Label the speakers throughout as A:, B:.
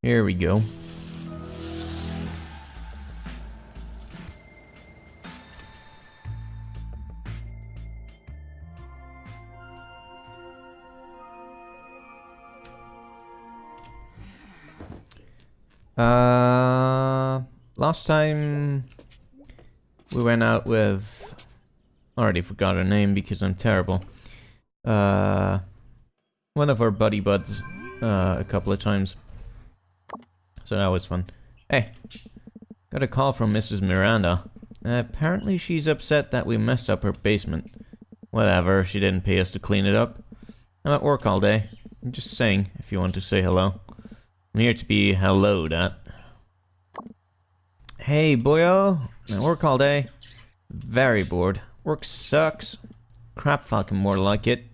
A: Here we go. Last time we went out with, already forgot her name because I'm terrible. One of our buddy buds, a couple of times. So that was fun. Hey, got a call from Mrs. Miranda. Apparently she's upset that we messed up her basement. Whatever, she didn't pay us to clean it up. I'm at work all day. I'm just saying, if you want to say hello. I'm here to be helloed at. Hey, boyo. I work all day. Very bored. Work sucks. Crap falcon more like it.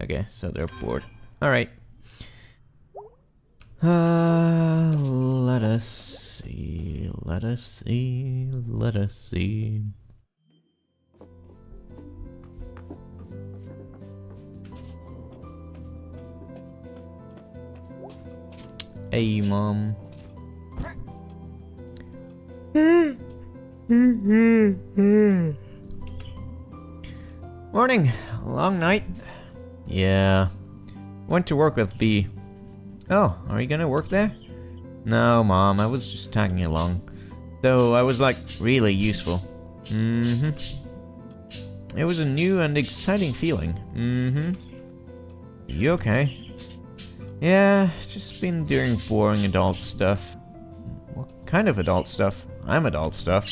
A: Okay, so they're bored. Alright. Let us see. Let us see. Let us see. Hey, Mom. Morning. Long night. Yeah. Went to work with B. Oh, are you gonna work there? No, Mom, I was just tagging along. Though I was like really useful. It was a new and exciting feeling. You okay? Yeah, just been doing boring adult stuff. What kind of adult stuff? I'm adult stuff.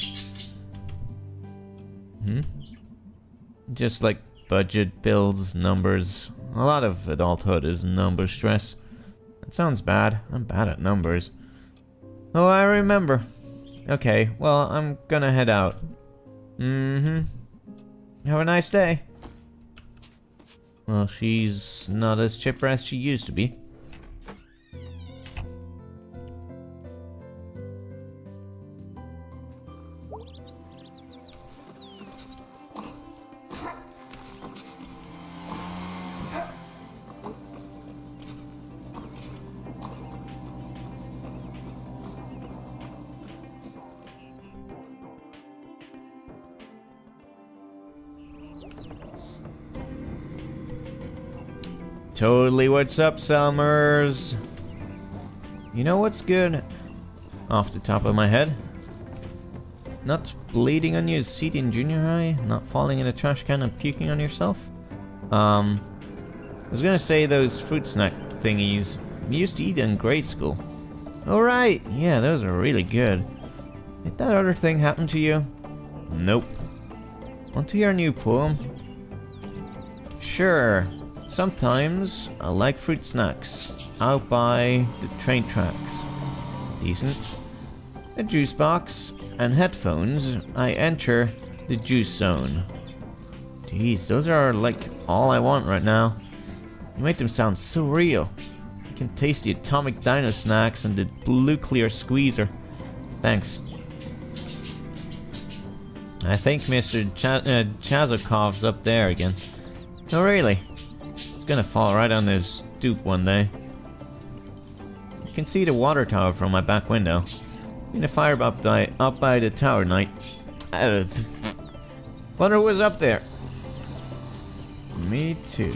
A: Just like budget, bills, numbers. A lot of adulthood is number stress. That sounds bad. I'm bad at numbers. Oh, I remember. Okay, well, I'm gonna head out. Have a nice day. Well, she's not as chipper as she used to be. Totally, what's up, Selmers? You know what's good? Off the top of my head. Not bleeding on your seat in junior high, not falling in a trash can and puking on yourself. I was gonna say those fruit snack thingies we used to eat in grade school. Oh right, yeah, those are really good. Did that other thing happen to you? Nope. Want to hear a new poem? Sure. Sometimes I like fruit snacks out by the train tracks. Decent. A juice box and headphones. I enter the juice zone. Jeez, those are like all I want right now. You make them sound so real. I can taste the atomic dino snacks and the blue clear squeezer. Thanks. I think Mr. Chazakov's up there again. Oh really? Gonna fall right on this stoop one day. You can see the water tower from my back window. Been a fire up by the tower night. Wonder who was up there. Me too.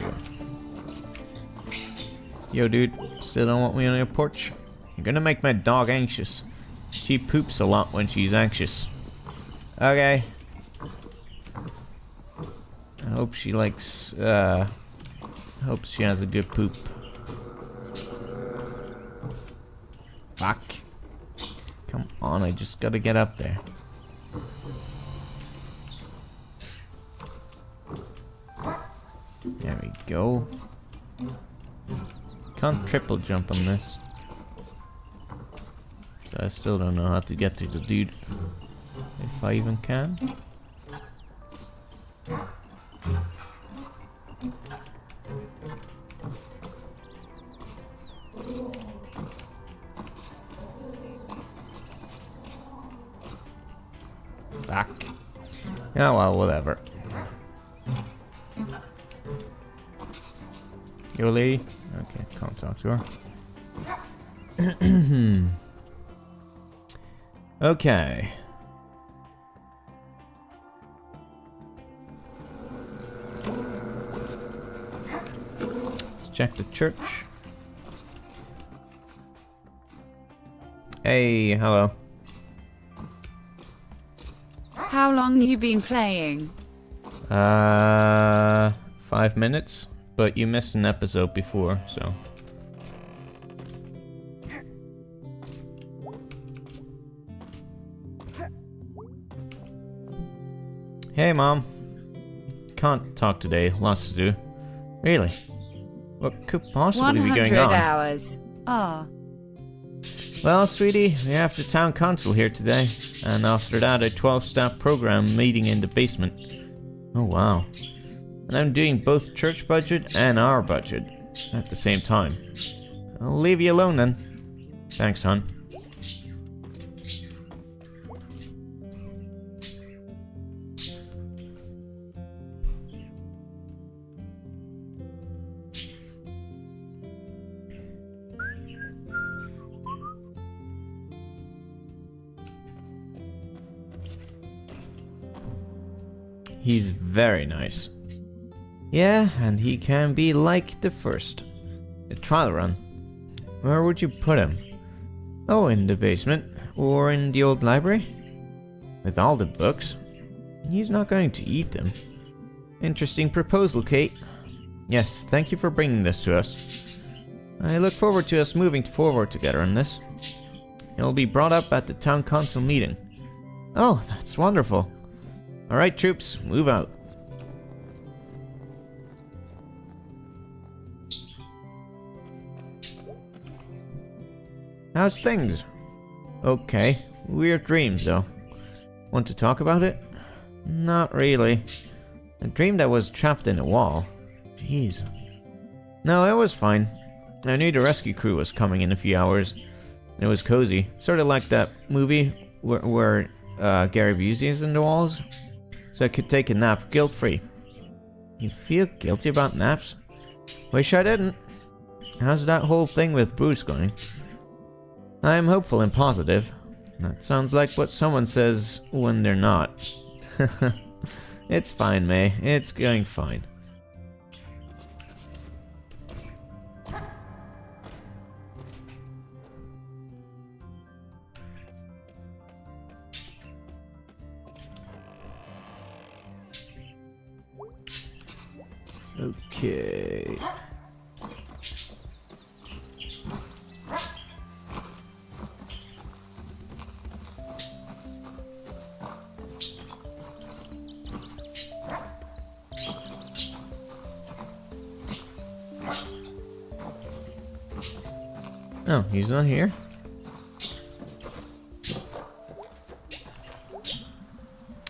A: Yo dude, still don't want me on your porch? You're gonna make my dog anxious. She poops a lot when she's anxious. Okay. I hope she likes, hope she has a good poop. Fuck. Come on, I just gotta get up there. There we go. Can't triple jump on this. So I still don't know how to get to the dude. If I even can. Back. Yeah, well, whatever. Yoli. Okay, can't talk to her. Okay. Let's check the church. Hey, hello.
B: How long you been playing?
A: 5 minutes, but you missed an episode before, so. Hey, Mom. Can't talk today, lots to do. Really? What could possibly be going
B: 100
A: on?
B: hours. Ah.
A: Well, sweetie, we have the town council here today, and after that a 12-staff program meeting in the basement. Oh wow. And I'm doing both church budget and our budget at the same time. I'll leave you alone then. Thanks, hon. He's very nice. Yeah, and he can be like the first. A trial run. Where would you put him? Oh, in the basement. Or in the old library? With all the books? He's not going to eat them. Interesting proposal, Kate. Yes, thank you for bringing this to us. I look forward to us moving forward together on this. It will be brought up at the town council meeting. Oh, that's wonderful. Alright, troops, move out. How's things? Okay. Weird dreams, though. Want to talk about it? Not really. I dreamed I was trapped in a wall. Jeez. No, it was fine. I knew the rescue crew was coming in a few hours. It was cozy. Sort of like that movie where Gary Busey is in the walls. So I could take a nap guilt-free. You feel guilty about naps? Wish I didn't. How's that whole thing with Bruce going? I'm hopeful and positive. That sounds like what someone says when they're not. It's fine, May. It's going fine. Okay. Oh, he's not here?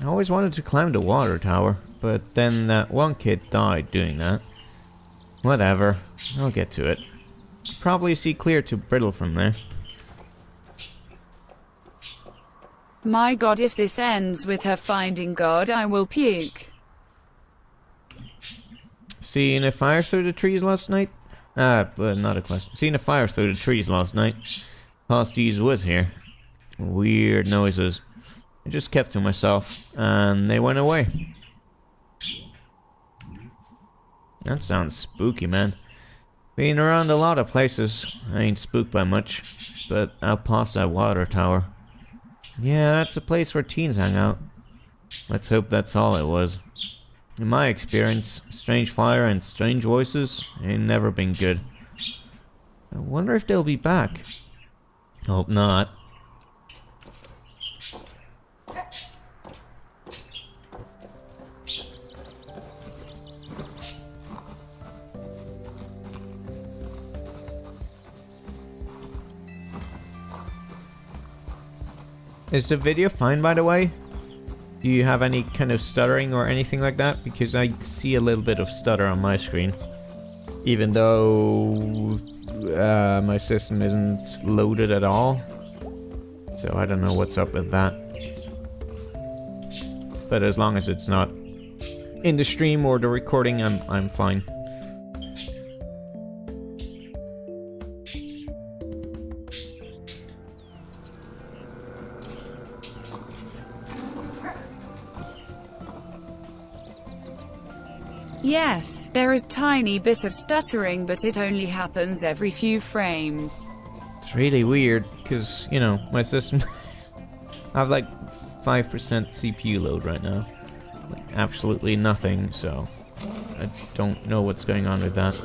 A: I always wanted to climb the water tower, but then that one kid died doing that. Whatever, I'll get to it. Probably see clear to Brittle from there.
B: My god, if this ends with her finding God, I will puke.
A: Seen a fire through the trees last night? But not a question. Seen a fire through the trees last night. Past these woods here. Weird noises. I just kept to myself, and they went away. That sounds spooky, man. Been around a lot of places. I ain't spooked by much, but out past that water tower. Yeah, that's a place where teens hang out. Let's hope that's all it was. In my experience, strange fire and strange voices ain't never been good. I wonder if they'll be back. Hope not. Is the video fine, by the way? Do you have any kind of stuttering or anything like that? Because I see a little bit of stutter on my screen. Even though my system isn't loaded at all. So I don't know what's up with that. But as long as it's not in the stream or the recording, I'm fine.
B: Yes, there is tiny bit of stuttering, but it only happens every few frames.
A: It's really weird, because, you know, my system... I have like 5% CPU load right now. Like, absolutely nothing, so... I don't know what's going on with that.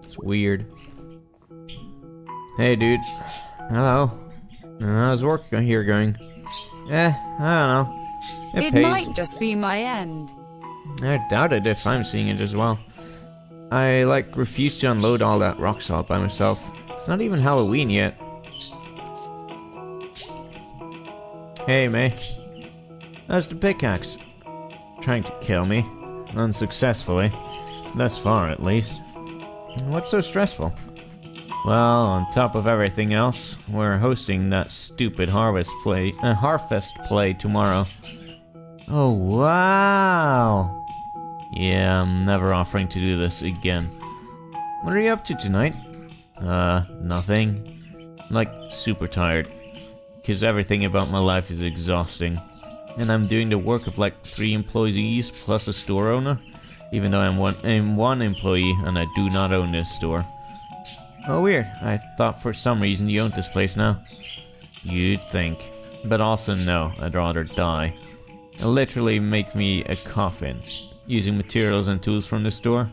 A: It's weird. Hey, dude. Hello. How's work here going? I don't know. It pays.
B: Might just be my end.
A: I doubt it if I'm seeing it as well. I, like, refuse to unload all that rock salt by myself. It's not even Halloween yet. Hey, May. How's the pickaxe? Trying to kill me. Unsuccessfully. Thus far, at least. What's so stressful? Well, on top of everything else, we're hosting that stupid Harvest play tomorrow. Oh, wow! Yeah, I'm never offering to do this again. What are you up to tonight? Nothing. I'm, like, super tired. Because everything about my life is exhausting. And I'm doing the work of like 3 employees plus a store owner. Even though I'm one employee and I do not own this store. Oh, weird. I thought for some reason you owned this place now. You'd think. But also no, I'd rather die. Literally make me a coffin. Using materials and tools from the store.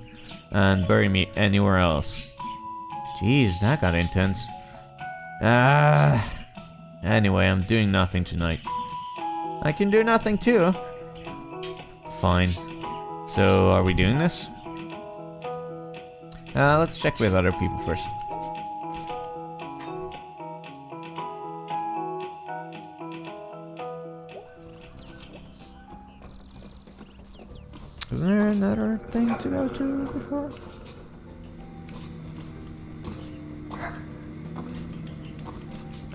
A: And bury me anywhere else. Jeez, that got intense. Anyway, I'm doing nothing tonight. I can do nothing too. Fine. So, are we doing this? Let's check with other people first. Isn't there another thing to go to before?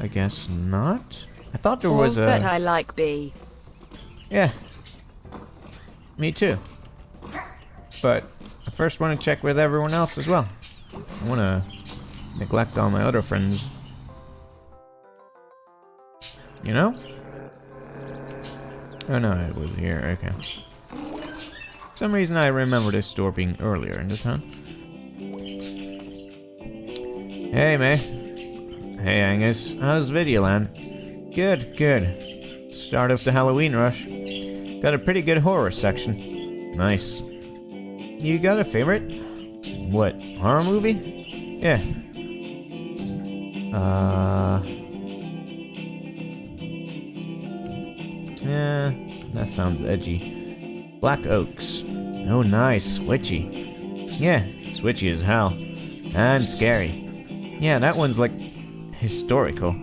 A: I guess not. I thought there was a...
B: But I like B.
A: Yeah. Me too. But I first want to check with everyone else as well. I want to neglect all my other friends. You know? Oh no, it was here. Okay. For some reason I remember this store being earlier in the town. Hey, May. Hey, Angus. How's Videoland? Good, good. Start of the Halloween rush. Got a pretty good horror section. Nice. You got a favorite? What, horror movie? Yeah. Yeah, that sounds edgy. Black Oaks. Oh, nice. Witchy. Yeah, it's witchy as hell. And scary. Yeah, that one's like historical.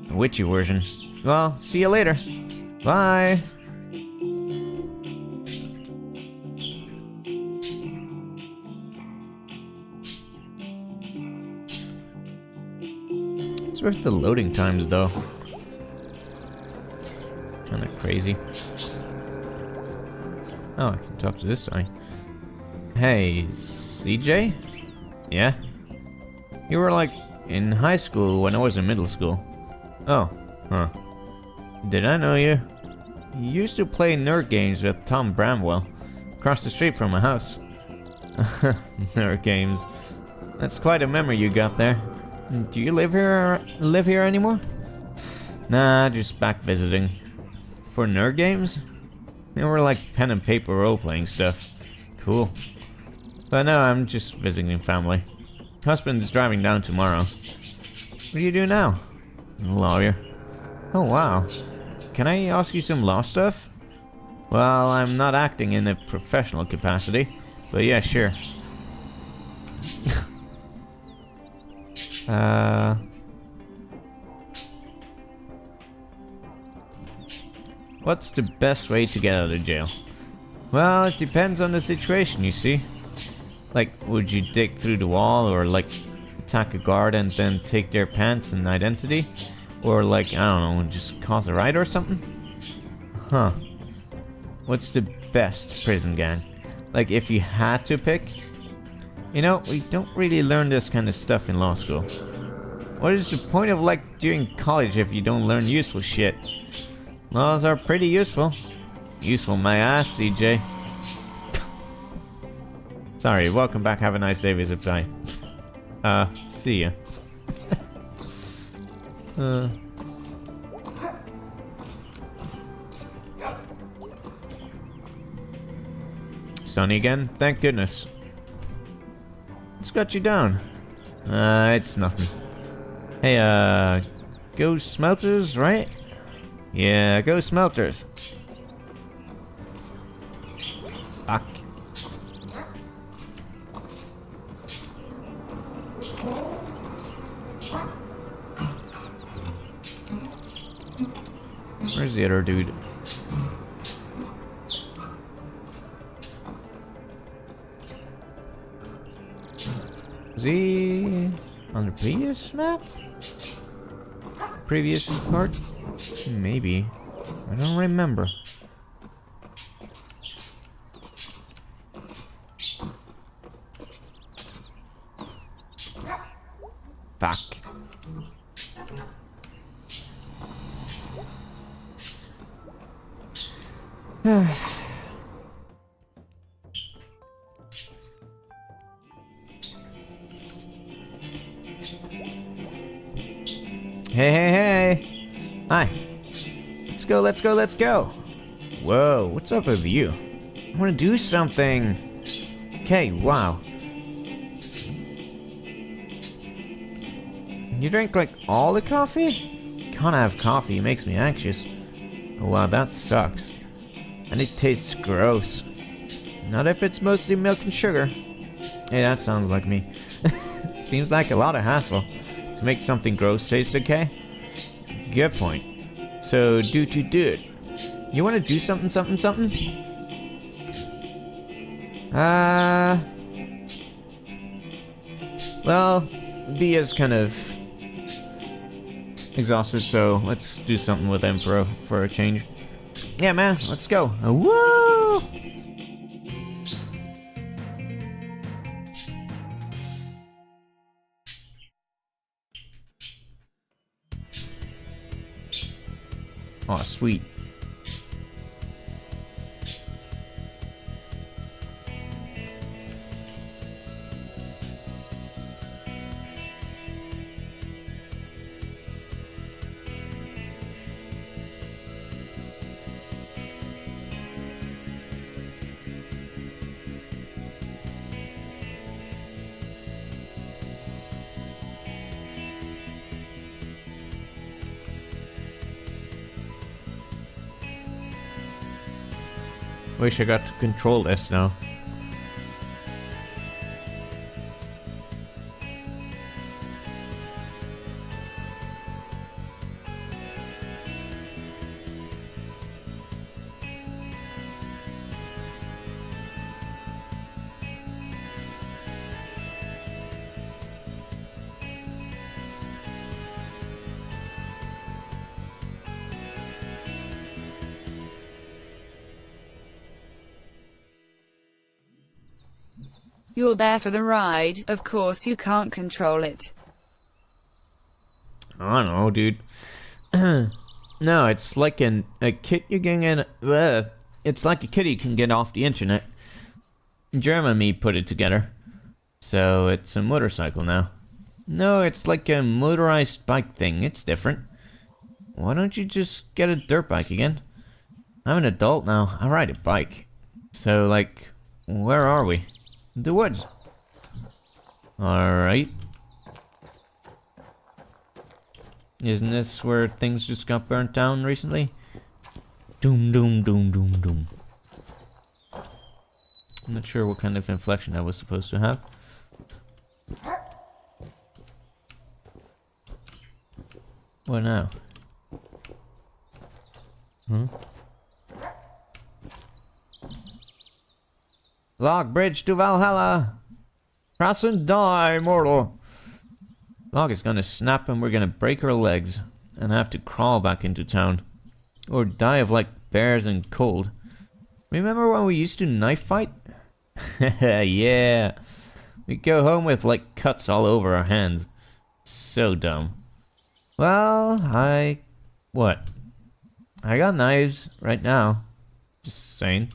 A: The witchy version. Well, see you later. Bye. It's worth the loading times, though. Kinda crazy. Oh, I can talk to this guy. Hey, CJ? Yeah? You were like in high school when I was in middle school. Oh, huh. Did I know you? You used to play nerd games with Tom Bramwell, across the street from my house. Nerd games. That's quite a memory you got there. Do you live here anymore? Nah, just back visiting. For nerd games? They were like pen and paper role-playing stuff. Cool. But no, I'm just visiting family. Husband's driving down tomorrow. What do you do now? Lawyer. Oh wow. Can I ask you some law stuff? Well, I'm not acting in a professional capacity, but yeah, sure. What's the best way to get out of jail? Well, it depends on the situation, you see. Like, would you dig through the wall, or like attack a guard and then take their pants and identity? Or like, I don't know, just cause a riot or something? Huh. What's the best prison gang? Like, if you had to pick? You know, we don't really learn this kind of stuff in law school. What is the point of like doing college if you don't learn useful shit? Those are pretty useful. Useful my ass, CJ. Sorry, welcome back. Have a nice day. Visit. Bye. See ya. Sunny again? Thank goodness. What's got you down? It's nothing. Hey, go smelters, right? Yeah, go smelters. Fuck. Where's the other dude? Was he on the previous map? Previous part? Maybe. I don't remember. Fuck. Hey, hey, hey! Hi. Let's go, let's go, let's go! Whoa, what's up with you? I wanna do something! Okay, wow. You drink, like, all the coffee? Can't have coffee, it makes me anxious. Oh, wow, that sucks. And it tastes gross. Not if it's mostly milk and sugar. Hey, that sounds like me. Seems like a lot of hassle to make something gross taste okay. Good point. So, do it. You want to do something? Well, B is kind of exhausted, so let's do something with him for a change. Yeah, man, let's go. Woo! Oh, sweet. Wish I got to control this now.
B: You're there for the ride, of course you can't control it.
A: I don't know, dude. No, it's like a kid you can get. It's like a kid you can get off the internet. Jeremy and me put it together. So it's a motorcycle now. No, it's like a motorized bike thing. It's different. Why don't you just get a dirt bike again? I'm an adult now. I ride a bike. So, like, where are we? The woods. Alright. Isn't this where things just got burnt down recently? Doom, doom, doom, doom, doom. I'm not sure what kind of inflection I was supposed to have. What now? Hmm? Log bridge to Valhalla! Cross and die, mortal! Log is gonna snap and we're gonna break our legs and have to crawl back into town. Or die of like bears and cold. Remember when we used to knife fight? Yeah! We'd go home with like cuts all over our hands. So dumb. Well, what? I got knives right now. Just saying.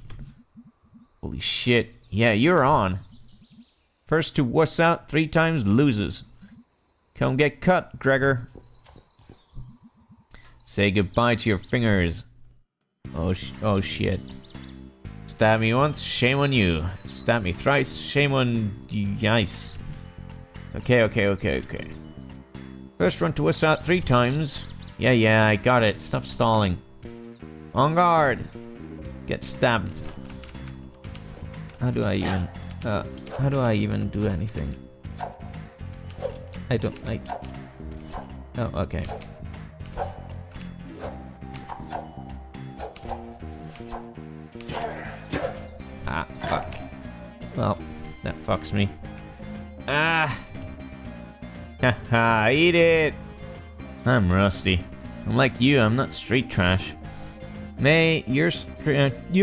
A: Holy shit. Yeah, you're on. First to wuss out 3 times loses. Come get cut, Gregor. Say goodbye to your fingers. Oh shit. Stab me once, shame on you. Stab me thrice, shame on you. Ice. Okay. First one to wuss out 3 times. Yeah, I got it. Stop stalling. On guard. Get stabbed. How do I even do anything? Oh, okay. Ah, fuck. Well, that fucks me. Ah! Haha, eat it! I'm rusty. Unlike you, I'm not street trash. May, you're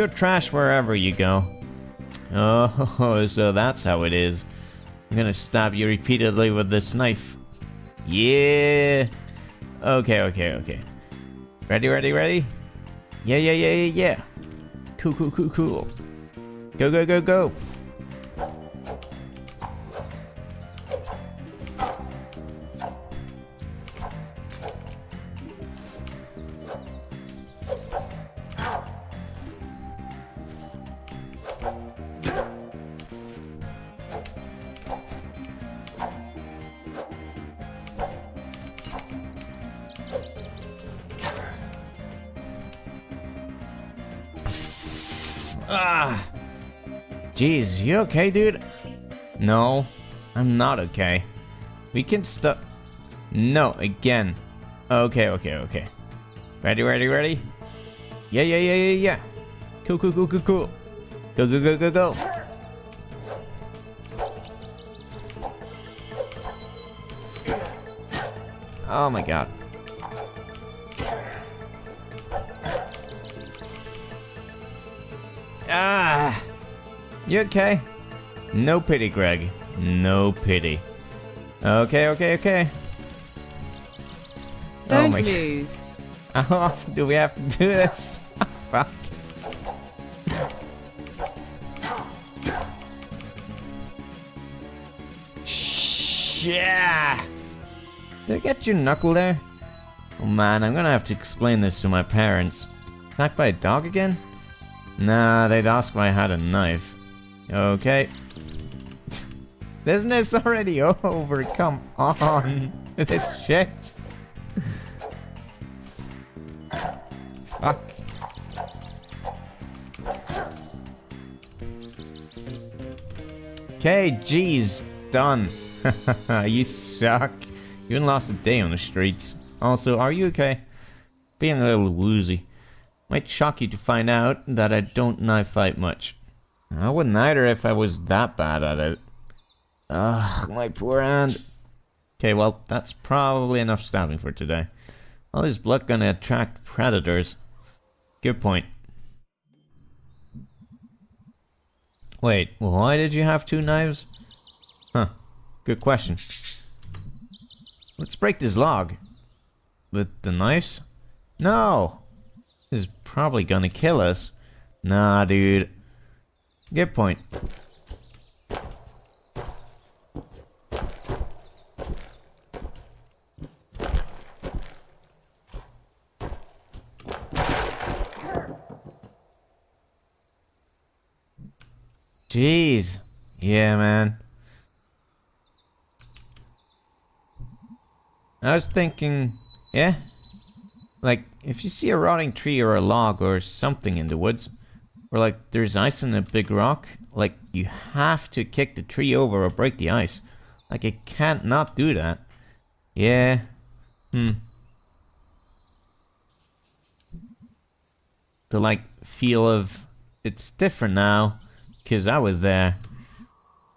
A: trash wherever you go. Oh, so that's how it is. I'm gonna stab you repeatedly with this knife. Yeah! Okay. Ready? Yeah. Cool. Go. Ah! Jeez, you okay, dude? No, I'm not okay. We can stop. No, again. Okay. Ready? Yeah. Cool. Go. Oh my god. Ah! You okay? No pity, Greg. No pity. Okay.
B: Don't lose.
A: How often do we have to do this? Fuck. Yeah. Did I get your knuckle there? Oh man, I'm gonna have to explain this to my parents. Attacked by a dog again? Nah, they'd ask if I had a knife. Okay. Isn't this already over? Come on. This shit. Fuck. Okay, geez. Done. You suck. You even lost a day on the streets. Also, are you okay? Feeling a little woozy. Might shock you to find out that I don't knife fight much. I wouldn't either if I was that bad at it. Ugh, my poor hand. Okay, well, that's probably enough stabbing for today. All this blood gonna attract predators. Good point. Wait, why did you have 2 knives? Huh, good question. Let's break this log. With the knives? No! This is probably gonna kill us. Nah, dude. Good point. Jeez. Yeah, man. I was thinking, yeah? Like, if you see a rotting tree or a log or something in the woods, or like there's ice in a big rock, like you have to kick the tree over or break the ice. Like it can't not do that. Yeah. The like feel of it's different now, 'cause I was there.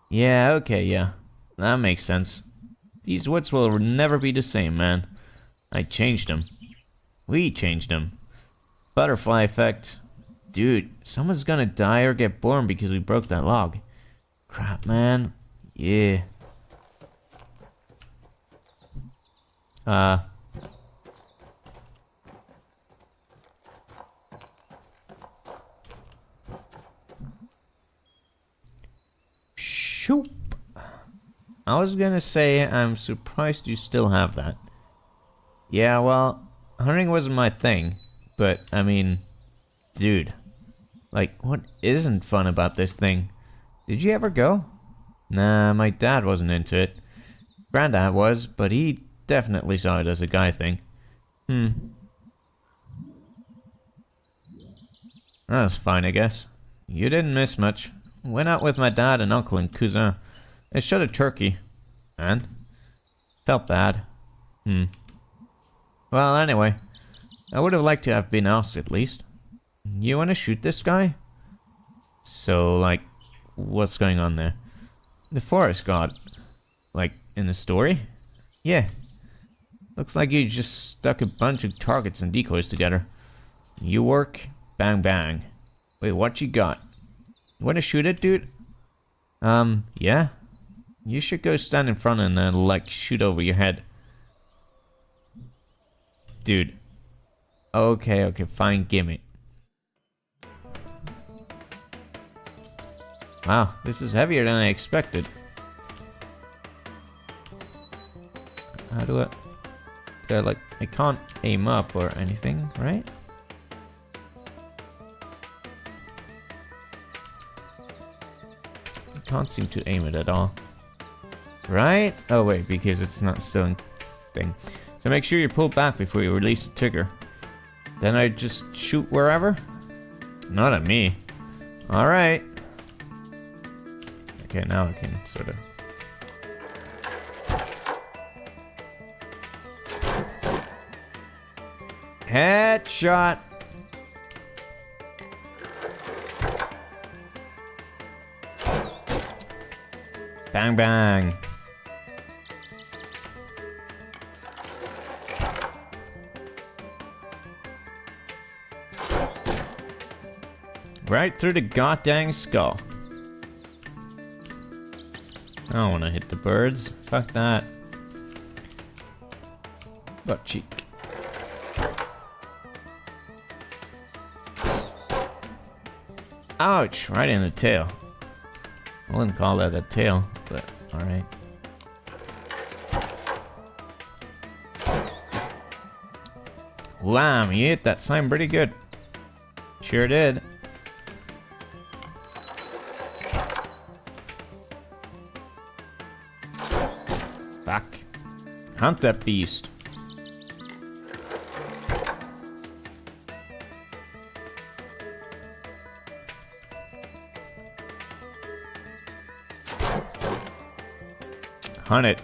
A: Yeah, okay, yeah. That makes sense. These woods will never be the same, man. I changed them. We changed them. Butterfly effect. Dude, someone's gonna die or get born because we broke that log. Crap, man. Yeah. Shoop. I was gonna say, I'm surprised you still have that. Yeah, well, hunting wasn't my thing. But, I mean, dude. Like, what isn't fun about this thing? Did you ever go? Nah, my dad wasn't into it. Granddad was, but he definitely saw it as a guy thing. That's fine, I guess. You didn't miss much. Went out with my dad and uncle and cousin. I shot a turkey. And? Felt bad. Well, anyway. I would have liked to have been asked at least. You want to shoot this guy? So, like, what's going on there? The forest god. Like, in the story? Yeah. Looks like you just stuck a bunch of targets and decoys together. You work, bang bang. Wait, what you got? You wanna shoot it, dude? Yeah? You should go stand in front and like, shoot over your head. Dude. Okay, fine, gimme. Wow, this is heavier than I expected. How do I... like, I can't aim up or anything, right? I can't seem to aim it at all. Right? Oh wait, because it's not still in thing. So make sure you pull back before you release the trigger. Then I just shoot wherever? Not at me. Alright. Okay, now I can sort of... Headshot! Bang bang! Right through the goddamn skull. I don't want to hit the birds. Fuck that. Butt cheek. Ouch! Right in the tail. I wouldn't call that a tail, but alright. Lamb, you hit that sign pretty good. Sure did. Fuck. Hunt that beast. Hunt it.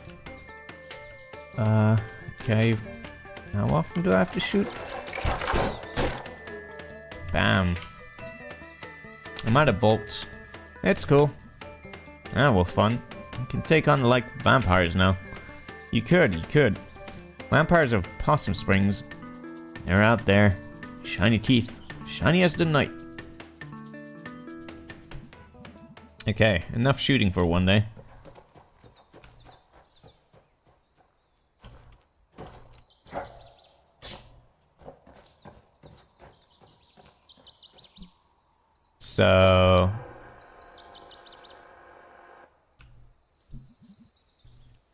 A: Okay. How often do I have to shoot? Bam. I'm out of bolts. It's cool. Ah, well, fun. You can take on, like, vampires now. You could. Vampires have possum springs. They're out there. Shiny teeth. Shiny as the night. Okay, enough shooting for one day. So...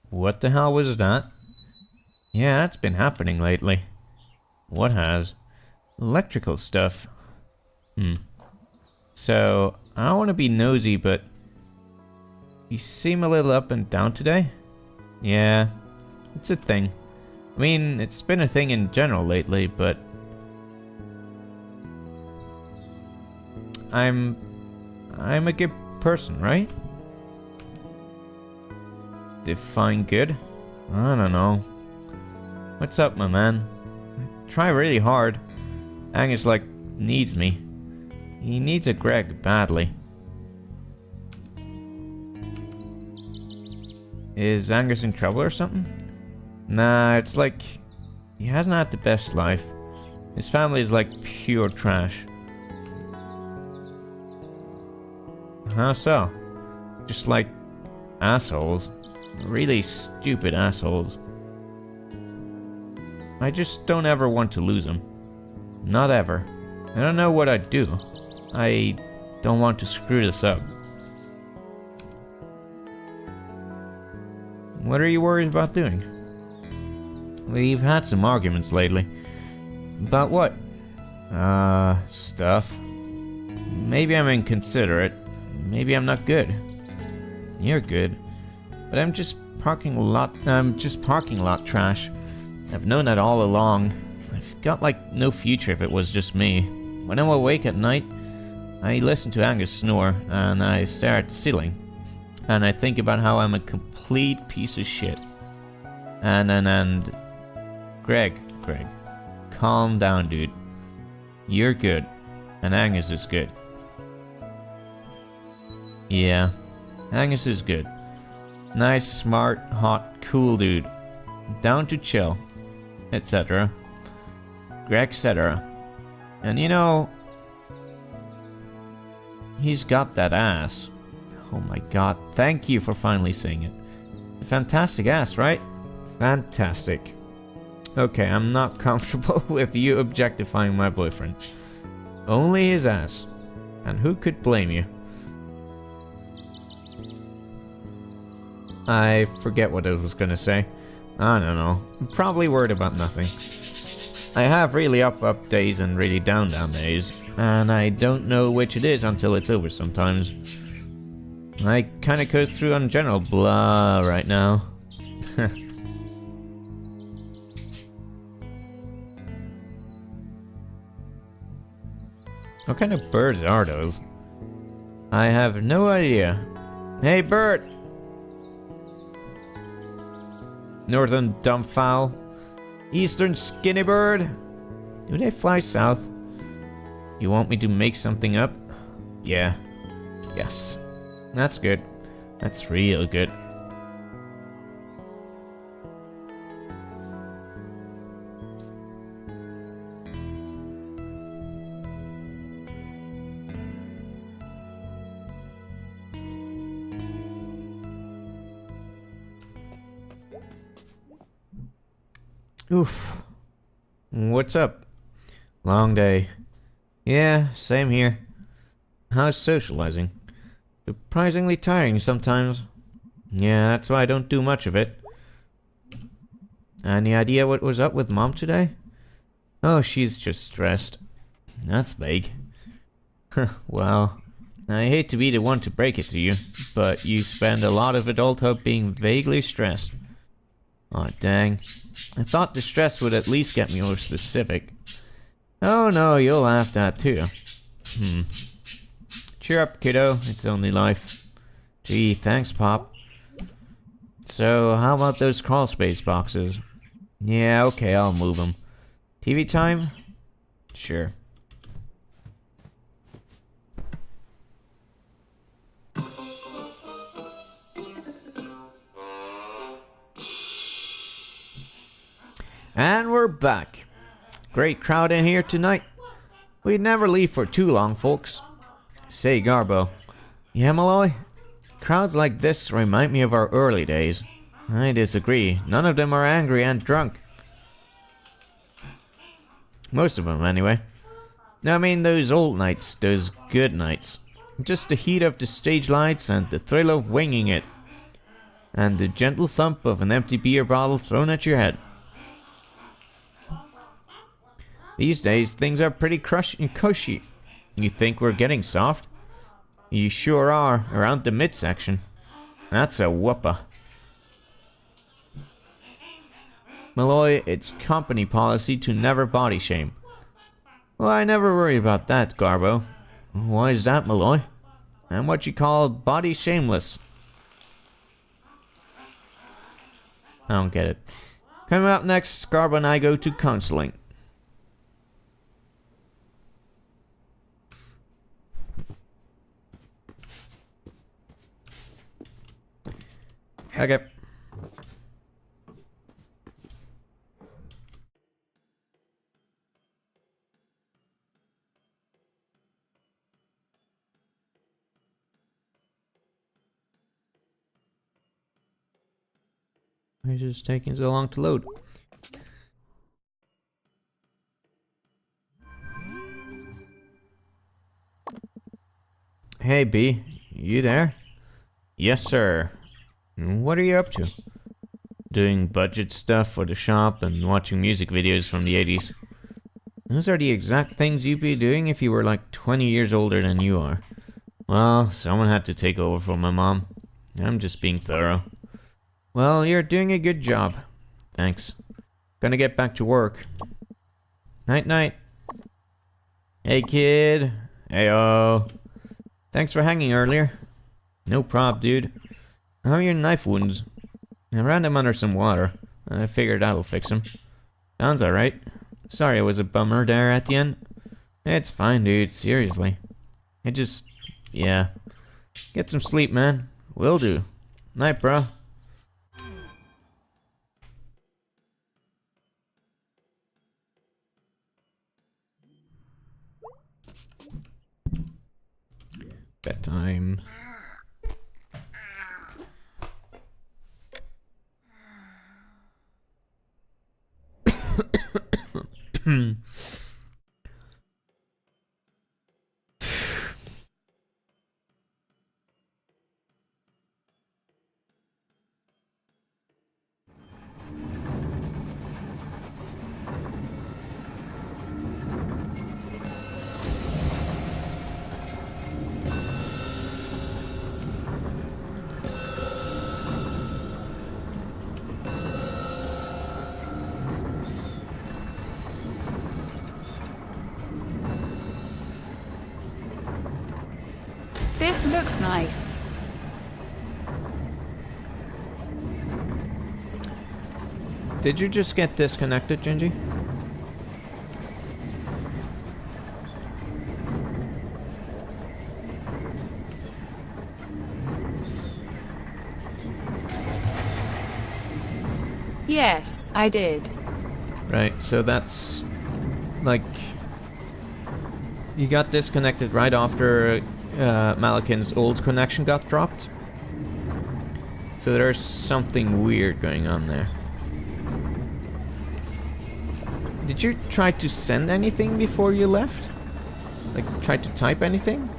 A: what the hell was that? Yeah, that's been happening lately. What has? Electrical stuff. So, I don't want to be nosy, but... you seem a little up and down today? Yeah, it's a thing. I mean, it's been a thing in general lately, but... I'm a good person, right? Define good? I don't know. What's up, my man? I try really hard. Angus, like, needs me. He needs a Greg badly. Is Angus in trouble or something? Nah, it's like... he hasn't had the best life. His family is like pure trash. How so? Just like assholes. Really stupid assholes. I just don't ever want to lose him. Not ever. I don't know what I'd do. I don't want to screw this up. What are you worried about doing? We've had some arguments lately. About what? Stuff. Maybe I'm inconsiderate. Maybe I'm not good. You're good. But I'm just parking lot trash. I've known that all along. I've got like no future if it was just me. When I'm awake at night, I listen to Angus snore and I stare at the ceiling. And I think about how I'm a complete piece of shit. And Greg, calm down, dude. You're good. And Angus is good. Yeah, Angus is good. Nice, smart, hot, cool dude. Down to chill. Etc. Greg, etc. And you know, he's got that ass. Oh my god, thank you for finally saying it. A fantastic ass, right? Fantastic. Okay, I'm not comfortable with you objectifying my boyfriend. Only his ass. And who could blame you? I forget what I was gonna say. I don't know. I'm probably worried about nothing. I have really up days and really down days. And I don't know which it is until it's over sometimes. I kinda goes through on general blah right now. What kind of birds are those? I have no idea. Hey, bird! Northern dumbfowl. Eastern skinny bird. Do they fly south? You want me to make something up? Yeah. Yes. That's good. That's real good. Oof. What's up? Long day. Yeah, same here. How's socializing? Surprisingly tiring sometimes. Yeah, that's why I don't do much of it. Any idea what was up with Mom today? Oh, she's just stressed. That's vague. Well, I hate to be the one to break it to you, but you spend a lot of adulthood being vaguely stressed. Aw, dang. I thought the stress would at least get me more specific. Oh no, you'll laugh at that too. Cheer up, kiddo. It's only life. Gee, thanks, Pop. So, how about those crawl space boxes? Yeah, okay, I'll move them. TV time? Sure. And we're back. Great crowd in here tonight. We'd never leave for too long, folks. Say, Garbo. Yeah, Malloy? Crowds like this remind me of our early days. I disagree. None of them are angry and drunk. Most of them, anyway. I mean, those old nights, those good nights. Just the heat of the stage lights and the thrill of winging it. And the gentle thump of an empty beer bottle thrown at your head. These days, things are pretty cushy. You think we're getting soft? You sure are, around the midsection. That's a whooper. Malloy, it's company policy to never body shame. Well, I never worry about that, Garbo. Why is that, Malloy? I'm what you call body shameless. I don't get it. Coming up next, Garbo and I go to counseling. Okay. Why is this taking so long to load? Hey, B. You there? Yes, sir. What are you up to? doing budget stuff for the shop and watching music videos from the 80s. Those are the exact things you'd be doing if you were like 20 years older than you are. Well, someone had to take over for my mom. I'm just being thorough. Well, you're doing a good job. Thanks. Gonna get back to work. Night-night. Hey, kid. Heyo. Thanks for hanging earlier. No prob, dude. How are your knife wounds? I ran them under some water. I figured that'll fix them. Sounds alright. Sorry it was a bummer there at the end. It's fine, dude. Seriously. I just... yeah. Get some sleep, man. Will do. Night, bro. Bedtime.
B: This looks nice.
A: Did you just get disconnected, Gingy?
B: Yes, I did.
A: Right, so that's... like... you got disconnected right after Malakin's old connection got dropped. So there's something weird going on there. Did you try to send anything before you left? Like, try to type anything?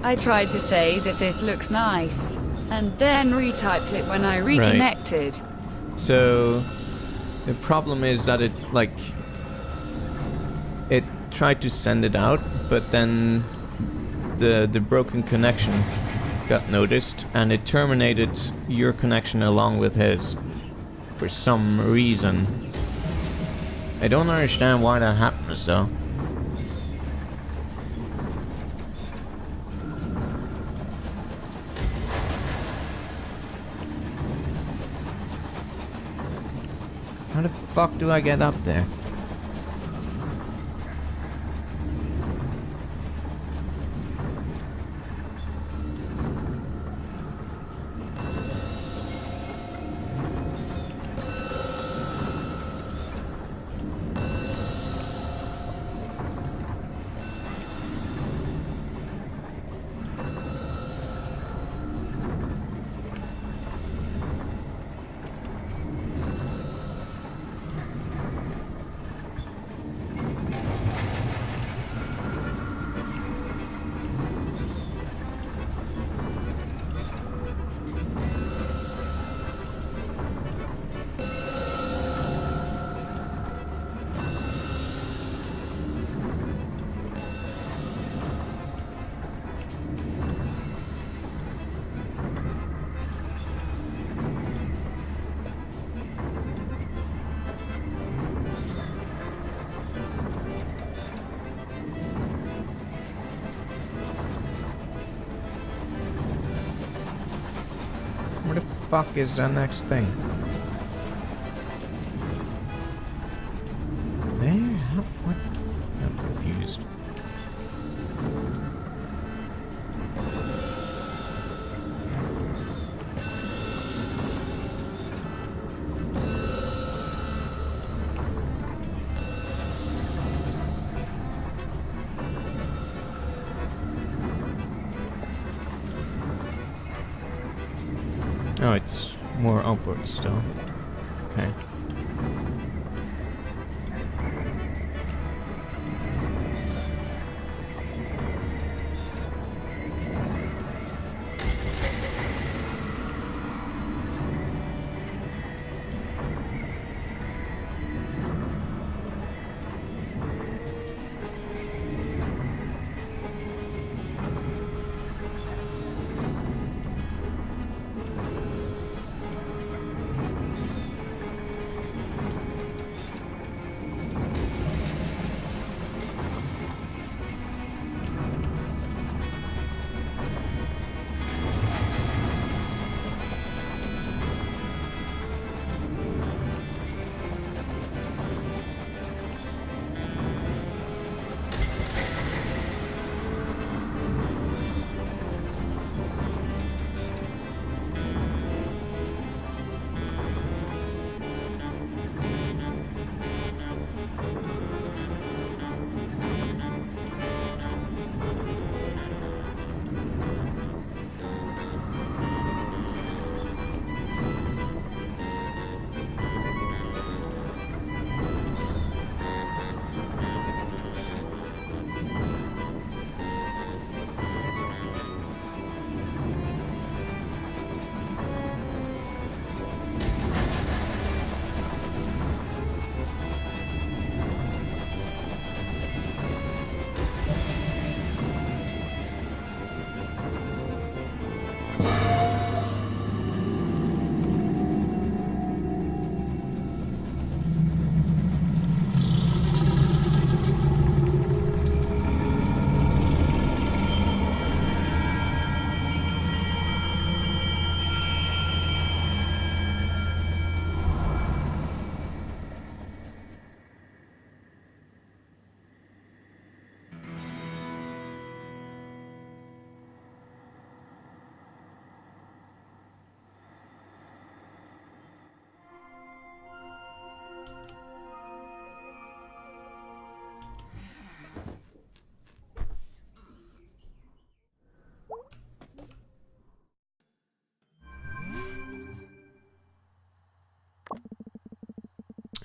B: I tried to say that this looks nice, and then retyped it when I reconnected.
A: Right. So the problem is that it, like, it tried to send it out, but then the broken connection got noticed, and it terminated your connection along with his for some reason. I don't understand why that happens, though. How the fuck do I get up there? Where the fuck is the next thing? There? How, what? I'm confused. Oh, it's more upward still. Okay.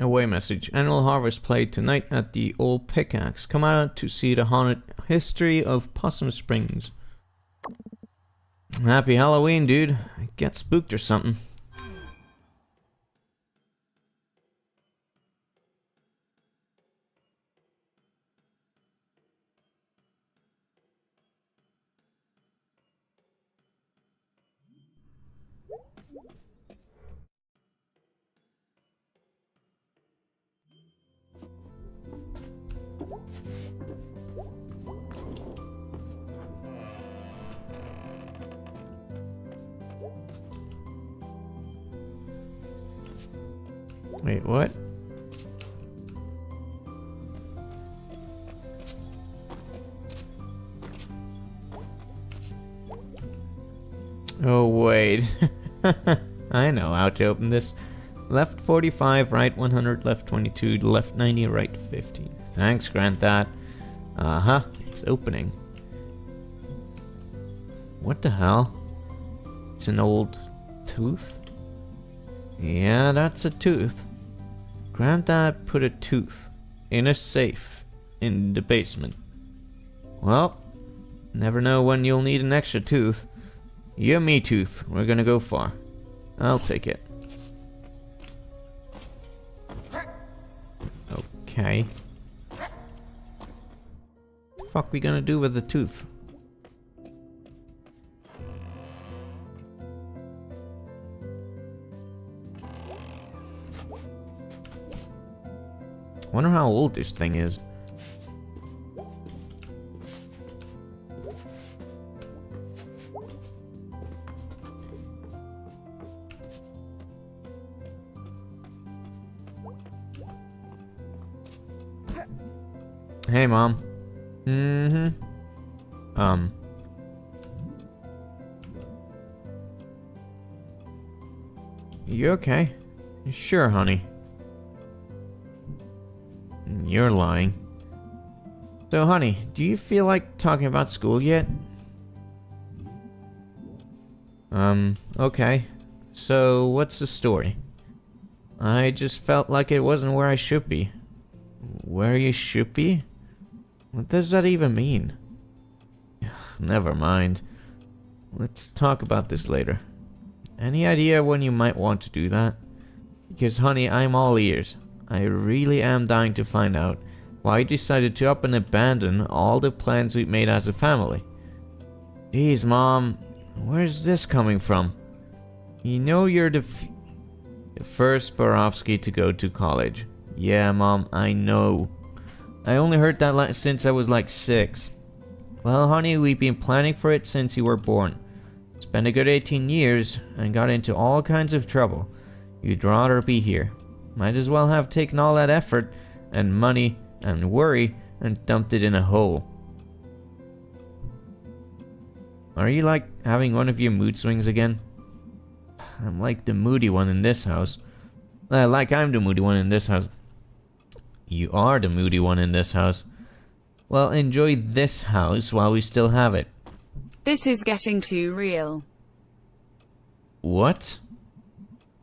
A: Away message. Annual harvest played tonight at the Old Pickaxe. Come out to see the haunted history of Possum Springs. Happy Halloween, dude. Get spooked or something. Wait, what? Oh, wait. I know how to open this. Left 45, right 100, left 22, left 90, right 50. Thanks, Grant that. Uh-huh, it's opening. What the hell? It's an old tooth? Yeah, that's a tooth. Granddad put a tooth in a safe in the basement. Well, never know when you'll need an extra tooth. You and me, tooth. We're gonna go far. I'll take it. Okay. Fuck we gonna do with the tooth? Wonder how old this thing is. Hey, Mom. You okay? Sure, honey. You're lying. So, honey, do you feel like talking about school yet? Okay. So, what's the story? I just felt like it wasn't where I should be. Where you should be? What does that even mean? Never mind. Let's talk about this later. Any idea when you might want to do that? Because honey, I'm all ears. I really am dying to find out why you decided to up and abandon all the plans we made as a family. Jeez, Mom, where's this coming from? You know you're the first Borowski to go to college. Yeah, Mom, I know. I only heard that since I was like 6. Well, honey, we've been planning for it since you were born. Spent a good 18 years and got into all kinds of trouble. You'd rather be here. Might as well have taken all that effort and money and worry and dumped it in a hole. Are you like having one of your mood swings again? I'm like the moody one in this house. Like I'm the moody one in this house. You are the moody one in this house. Well, enjoy this house while we still have it.
B: This is getting too real.
A: What?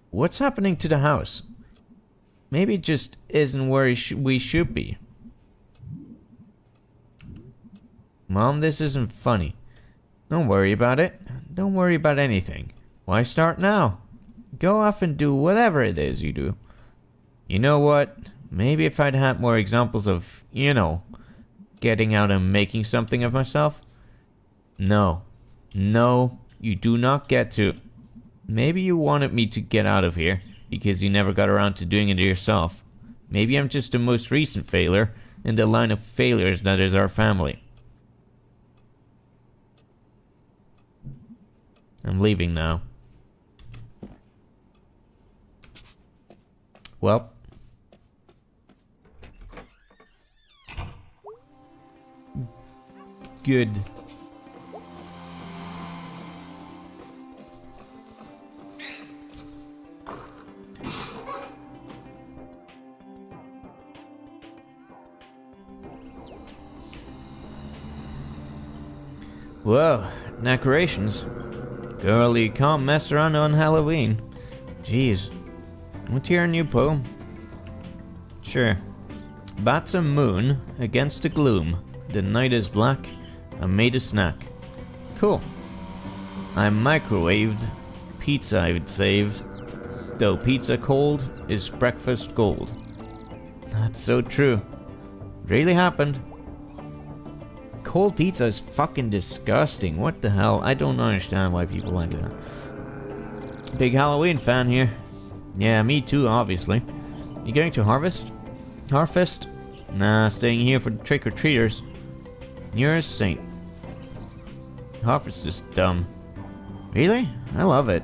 A: What's happening to the house? Maybe it just isn't where we should be. Mom, this isn't funny. Don't worry about it. Don't worry about anything. Why start now? Go off and do whatever it is you do. You know what? Maybe if I'd had more examples of, getting out and making something of myself. No. No, you do not get to. Maybe you wanted me to get out of here because you never got around to doing it yourself. Maybe I'm just the most recent failure in the line of failures that is our family. I'm leaving now. Well. Good. Whoa, decorations. Girl, you can't mess around on Halloween. Jeez. What's your new poem? Sure. Bats and moon against the gloom. The night is black. I made a snack. Cool. I microwaved. Pizza I'd saved. Though pizza cold is breakfast gold. That's so true. Really happened. Cold pizza is fucking disgusting. What the hell? I don't understand why people like that. Big Halloween fan here. Yeah, me too, obviously. You going to Harvest? Harfest? Nah, staying here for the trick-or-treaters. You're a saint. Harfest is dumb. Really? I love it.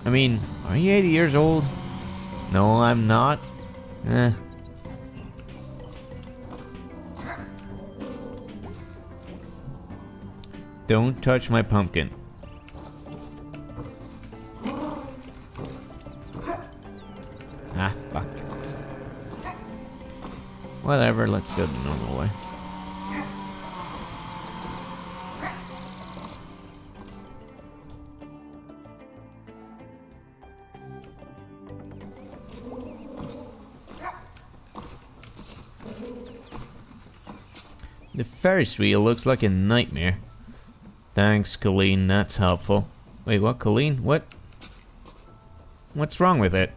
A: I mean, are you 80 years old? No, I'm not. Don't touch my pumpkin. Ah, fuck. Whatever, let's go the normal way. The Ferris wheel looks like a nightmare. Thanks, Colleen, that's helpful. Wait, what, Colleen? What? What's wrong with it?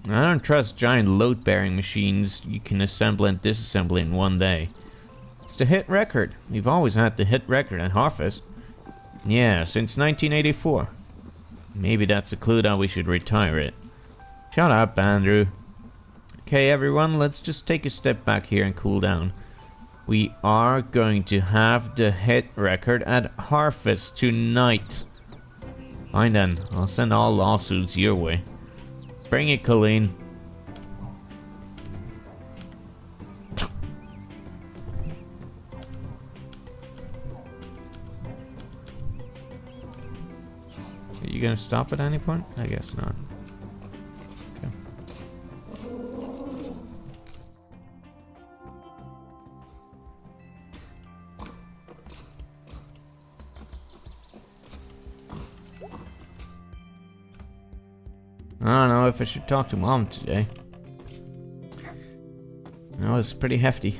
A: I don't trust giant load-bearing machines you can assemble and disassemble in one day. It's the hit record. We've always had the hit record at Harfest. Yeah, since 1984. Maybe that's a clue that we should retire it. Shut up, Andrew. Okay, everyone, let's just take a step back here and cool down. We are going to have the hit record at Harfest tonight. Fine then, I'll send all lawsuits your way. Bring it, Colleen. Are you gonna stop at any point? I guess not. Okay. I don't know if I should talk to Mom today. That was pretty hefty.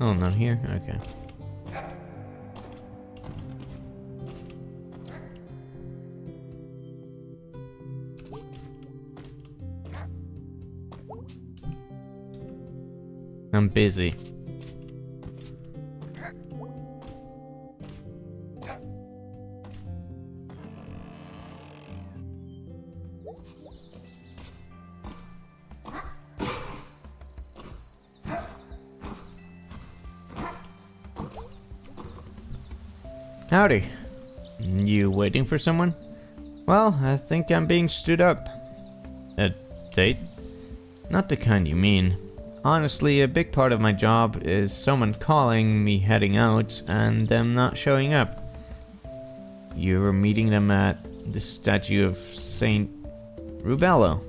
A: Oh, not here? Okay. I'm busy. Howdy. You waiting for someone? Well, I think I'm being stood up. A date? Not the kind you mean. Honestly, a big part of my job is someone calling me heading out and them not showing up. You were meeting them at the statue of Saint Rubello.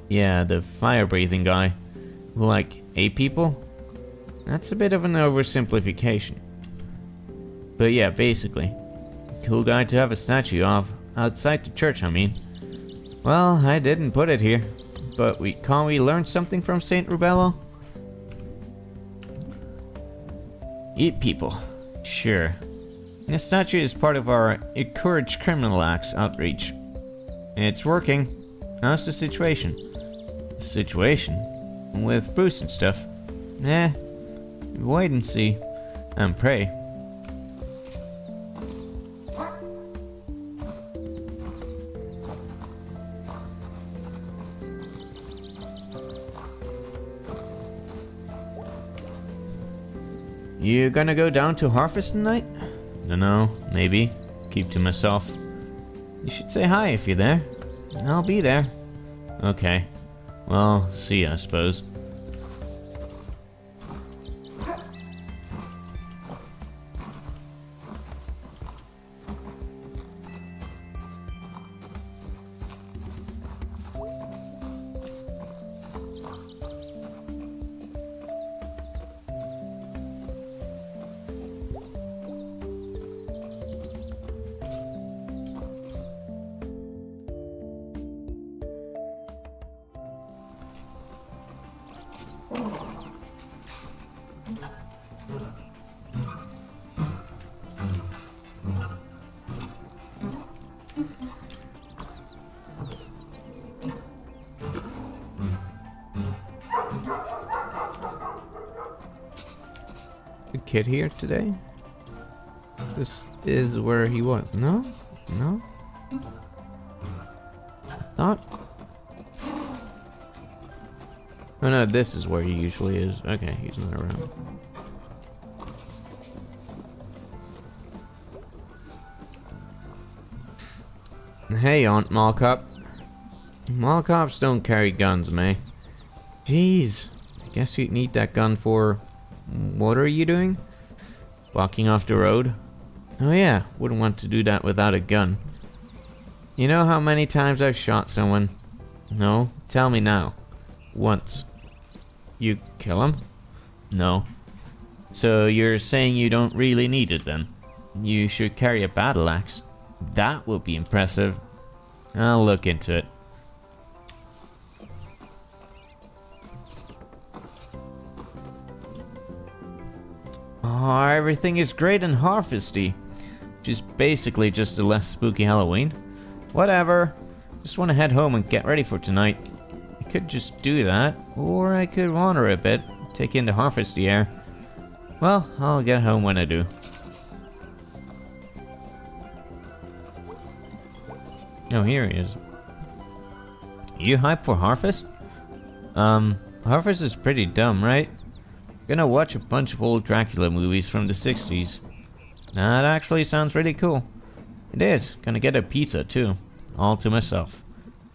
A: Yeah, the fire-breathing guy. Who like ate people? That's a bit of an oversimplification. But yeah, basically. Cool guy to have a statue of. Outside the church, I mean. Well, I didn't put it here. But can't we learn something from Saint Rubello? Eat people. Sure. The statue is part of our Encourage Criminal Acts outreach. It's working. How's the situation? Situation? With Bruce and stuff? Wait and see. And pray. You gonna go down to Harvest tonight? Dunno, maybe. Keep to myself. You should say hi if you're there. I'll be there. Okay. Well, see ya, I suppose. The kid here today? This is where he was. No? No? I thought... Oh no, this is where he usually is. Okay, he's not around. Hey, Aunt Mall Cop. Mall Cops don't carry guns, May. Jeez. I guess you'd need that gun for... What are you doing? Walking off the road? Oh yeah, wouldn't want to do that without a gun. You know how many times I've shot someone? No? Tell me now. Once. You kill him? No. So you're saying you don't really need it then? You should carry a battle axe. That would be impressive. I'll look into it. Oh, everything is great and harvesty. Which is basically just a less spooky Halloween. Whatever. Just want to head home and get ready for tonight. I could just do that, or I could wander a bit, take in the harvesty air. Well, I'll get home when I do. Oh, here he is. You hyped for Harvest? Harvest is pretty dumb, right? Gonna watch a bunch of old Dracula movies from the 60s. That actually sounds really cool. It is. Gonna get a pizza, too. All to myself.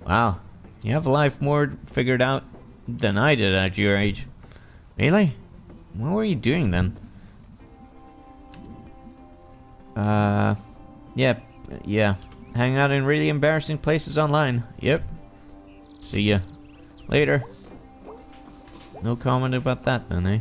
A: Wow. You have life more figured out than I did at your age. Really? What were you doing then? Yeah. Hang out in really embarrassing places online. Yep. See ya. Later. No comment about that then, eh?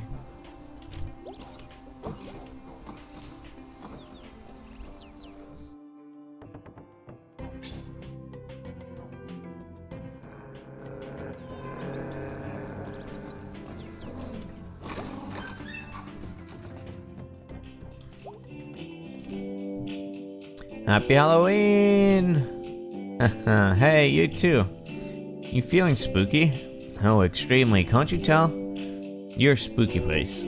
A: Happy Halloween! Hey, you too. You feeling spooky? Oh, extremely, can't you tell? You're spooky face.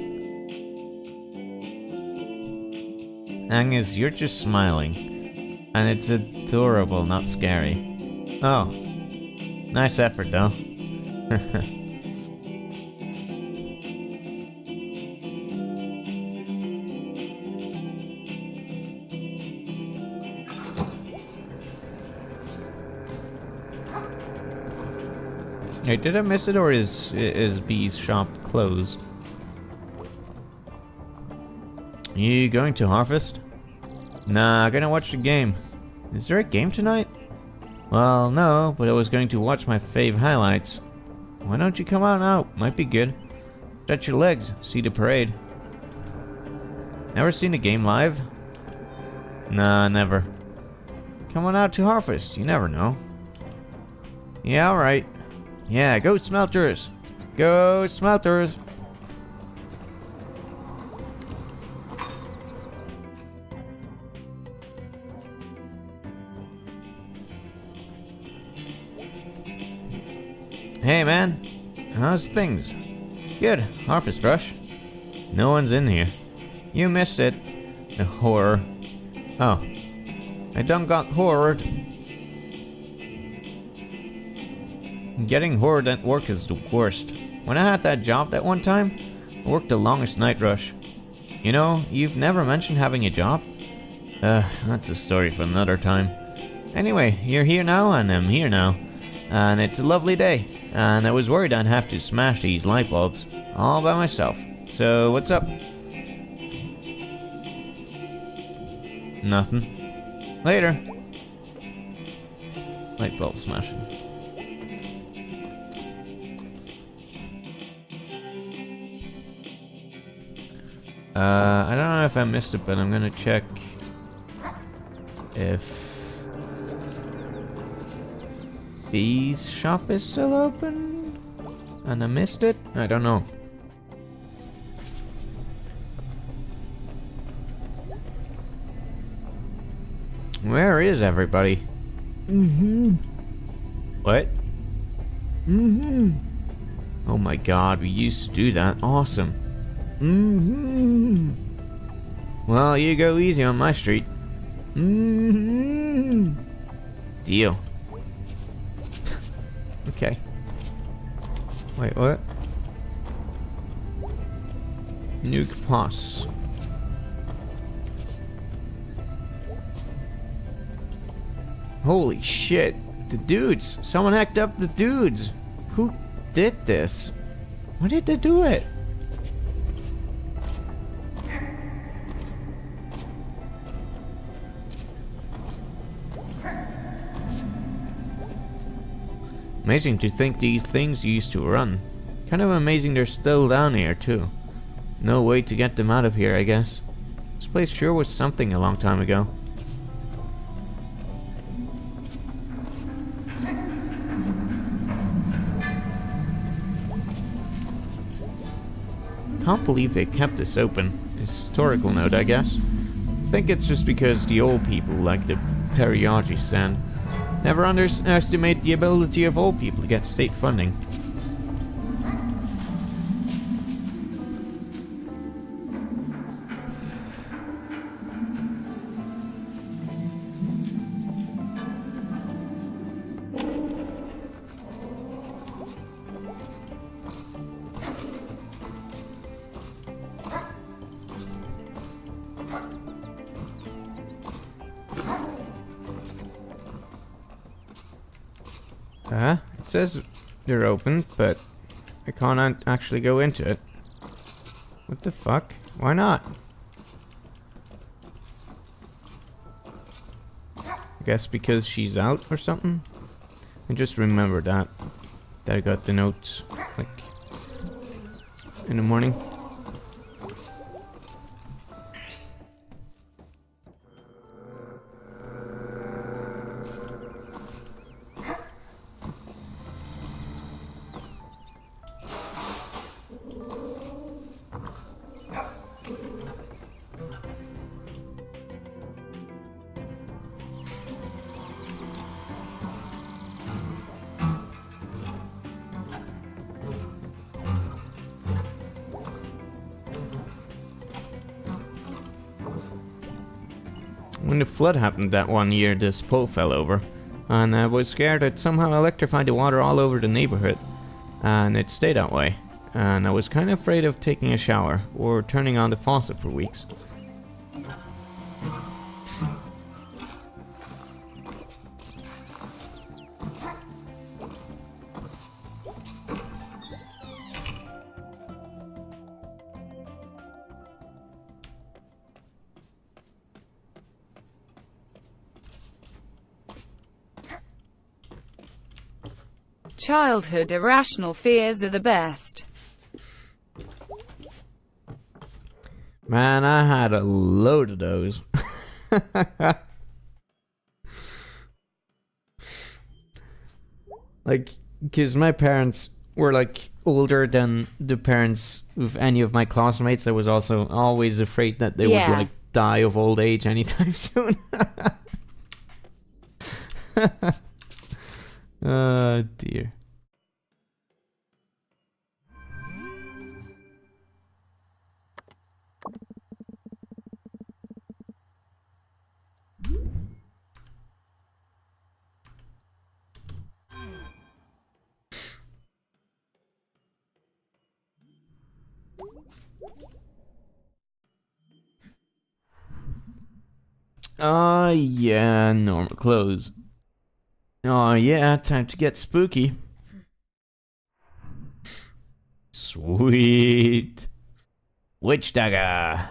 A: Angus, you're just smiling. And it's adorable, not scary. Oh. Nice effort, though. Hey, did I miss it, or is B's shop closed? You going to Harvest? Nah, gonna watch the game. Is there a game tonight? Well, no, but I was going to watch my fave highlights. Why don't you come on out? Might be good. Stretch your legs, see the parade. Never seen a game live? Nah, never. Come on out to Harvest, you never know. Yeah, alright. Yeah, go Smelters! Go Smelters! Hey man, how's things? Good, Harvest Rush. No one's in here. You missed it. The horror. Oh. I done got horrored. Getting horrored at work is the worst. When I had that job that one time, I worked the longest night rush. You know, you've never mentioned having a job? That's a story for another time. Anyway, you're here now and I'm here now. And it's a lovely day. And I was worried I'd have to smash these light bulbs all by myself. So, what's up? Nothing. Later. Light bulb smashing. I don't know if I missed it, but I'm gonna check if B's shop is still open and I missed it. I don't know. Where is everybody? What? Oh my god, we used to do that. Awesome. Well, you go easy on my street. Deal. Okay. Wait, what? Nuke Pass. Holy shit. The dudes. Someone hacked up the dudes. Who did this? Why did they do it? Amazing to think these things used to run. Kind of amazing they're still down here too. No way to get them out of here, I guess. This place sure was something a long time ago. Can't believe they kept this open. Historical note, I guess. I think it's just because the old people like the Periagi stand. Never underestimate the ability of old people to get state funding. It says they're open, but I can't actually go into it. What the fuck? Why not? I guess because she's out or something? I just remember that I got the notes, like, in the morning.
C: When the flood happened that one year, this pole fell over. And I was scared it somehow electrified the water all over the neighborhood. And it stayed that way. And I was kind of afraid of taking a shower or turning on the faucet for weeks.
B: Childhood irrational fears are the best.
C: Man, I had a load of those. Like, because my parents were like older than the parents of any of my classmates. I was also always afraid that they would like die of old age anytime soon. Oh dear. Oh yeah, normal clothes. Oh yeah, time to get spooky. Sweet. Witch dagger.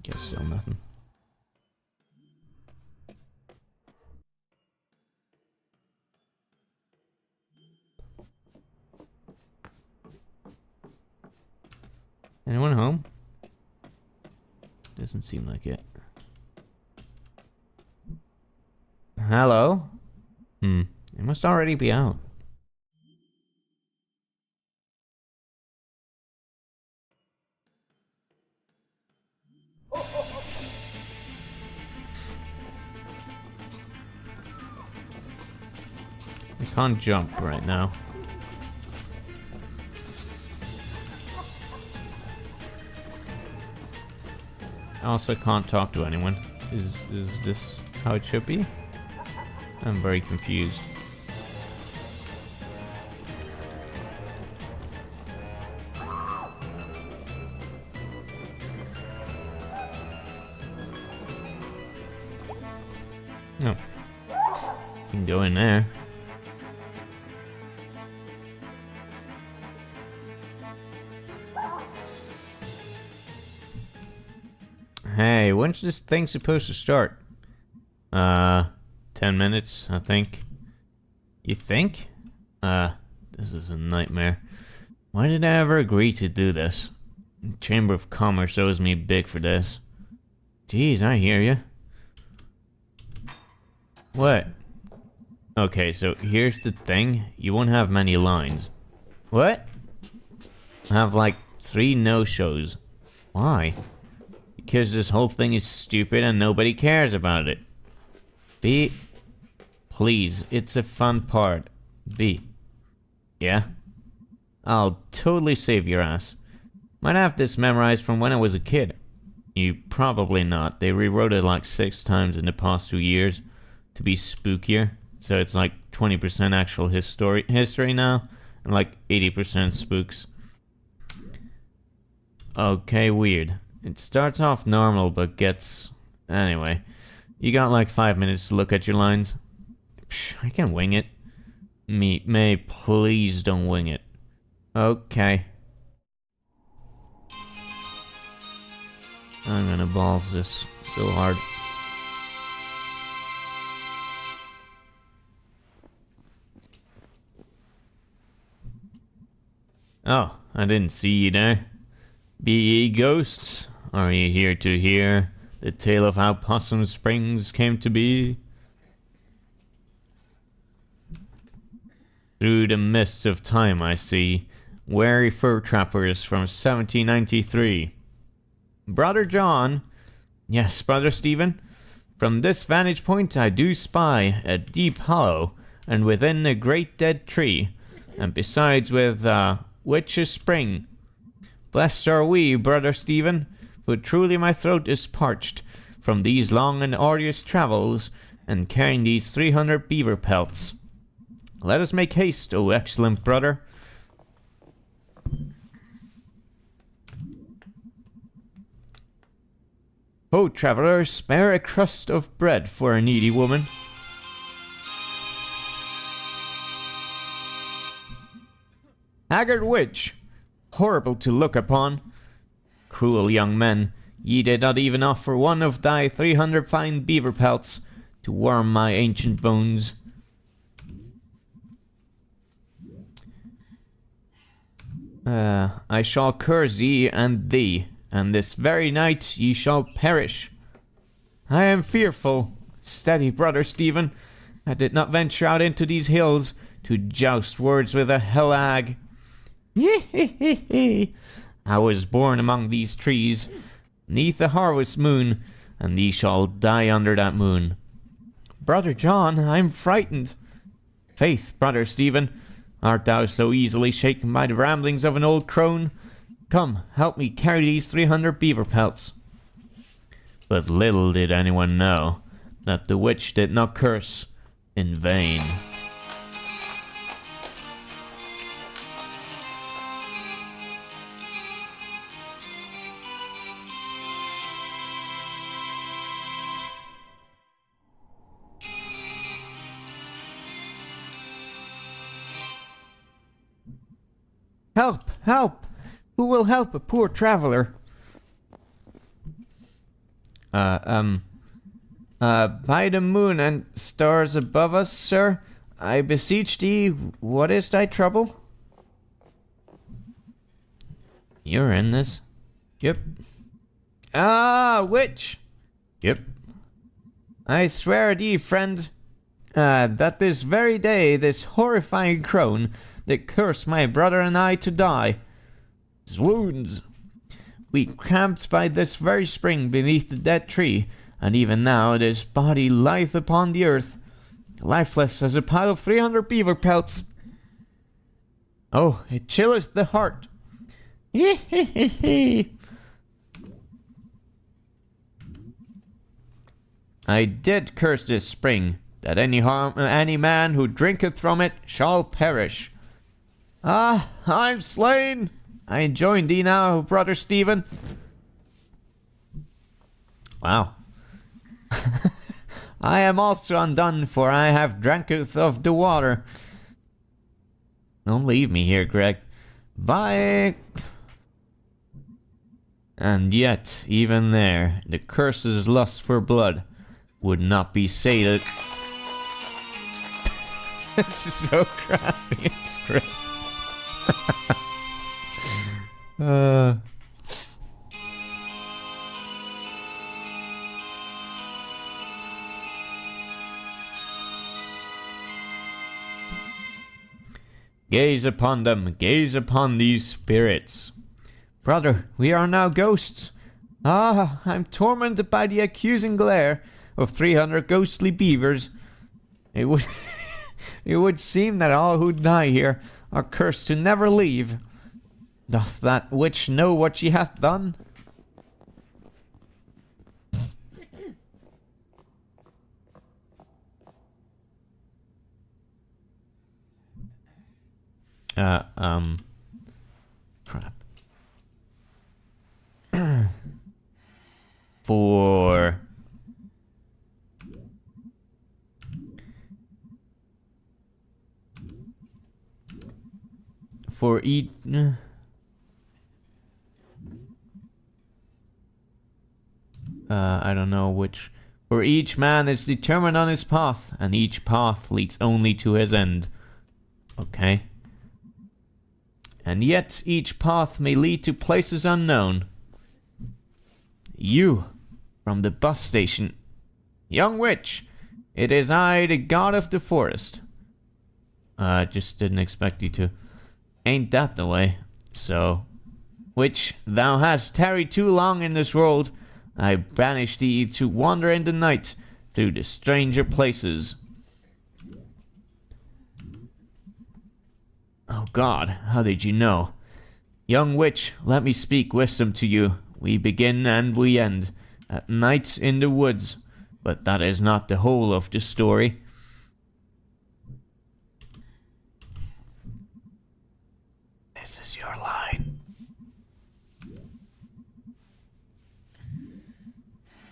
C: Guess still nothing. Anyone home? Doesn't seem like it. Hello? It must already be out. I can't jump right now. I also can't talk to anyone. Is this how it should be? I'm very confused. No. You can go in there. Hey, when's this thing supposed to start? 10 minutes, I think. You think? This is a nightmare. Why did I ever agree to do this? Chamber of Commerce owes me big for this. Jeez, I hear you. What? Okay, so here's the thing. You won't have many lines. What? I have like 3 no-shows. Why? Because this whole thing is stupid and nobody cares about it. B. Please, it's a fun part. B. Yeah? I'll totally save your ass. Might have this memorized from when I was a kid. You probably not. They rewrote it like 6 times in the past 2 years to be spookier. So it's like 20% actual history now and like 80% spooks. Okay, weird. It starts off normal, but gets... Anyway, you got like 5 minutes to look at your lines. Psh, I can wing it. May, please don't wing it. Okay. I'm gonna balls this so hard. Oh, I didn't see you there. Be ye ghosts? Are you here to hear the tale of how Possum Springs came to be? Through the mists of time I see wary fur trappers from 1793. Brother John, yes, Brother Stephen, from this vantage point I do spy a deep hollow, and within the great dead tree and besides with, Witch's Spring. Blessed are we, Brother Stephen, for truly my throat is parched from these long and arduous travels, and carrying these 300 beaver pelts. Let us make haste, O excellent brother. Ho, traveler, spare a crust of bread for a needy woman. Haggard witch, horrible to look upon. Cruel young men, ye did not even offer one of thy 300 fine beaver pelts to warm my ancient bones. I shall curse ye and thee, and this very night ye shall perish. I am fearful. Steady, Brother Stephen. I did not venture out into these hills to joust words with a hell hag. I was born among these trees, neath the harvest moon, and thee shall die under that moon. Brother John, I am frightened. Faith, Brother Stephen, art thou so easily shaken by the ramblings of an old crone? Come, help me carry these 300 beaver pelts. But little did anyone know that the witch did not curse in vain. Help! Help! Who will help a poor traveler? By the moon and stars above us, sir, I beseech thee, what is thy trouble? You're in this? Yep. Ah, witch! Yep. I swear thee, friend, that this very day, this horrifying crone that cursed my brother and I to die. Swoons! We camped by this very spring beneath the dead tree, and even now this body lieth upon the earth, lifeless as a pile of 300 beaver pelts. Oh, it chilleth the heart. I did curse this spring, that any man who drinketh from it shall perish. Ah, I'm slain. I join thee now, Brother Stephen. Wow. I am also undone, for I have dranketh of the water. Don't leave me here, Greg. Bye. And yet, even there, the curse's lust for blood would not be sated. This is so crappy. It's great. Gaze upon them, gaze upon these spirits. Brother, we are now ghosts. Ah, I'm tormented by the accusing glare of 300 ghostly beavers. It would, it would seem that all who die here are cursed to never leave. Doth that witch know what she hath done? Crap. For each... I don't know which... For each man is determined on his path, and each path leads only to his end. Okay. And yet each path may lead to places unknown. You, from the bus station. Young witch, it is I, the god of the forest. Just didn't expect you to. Ain't that the way? So, witch, thou hast tarried too long in this world. I banish thee to wander in the night through the stranger places. Oh God, how did you know? Young witch, let me speak wisdom to you. We begin and we end, at night in the woods, but that is not the whole of the story. This is your line.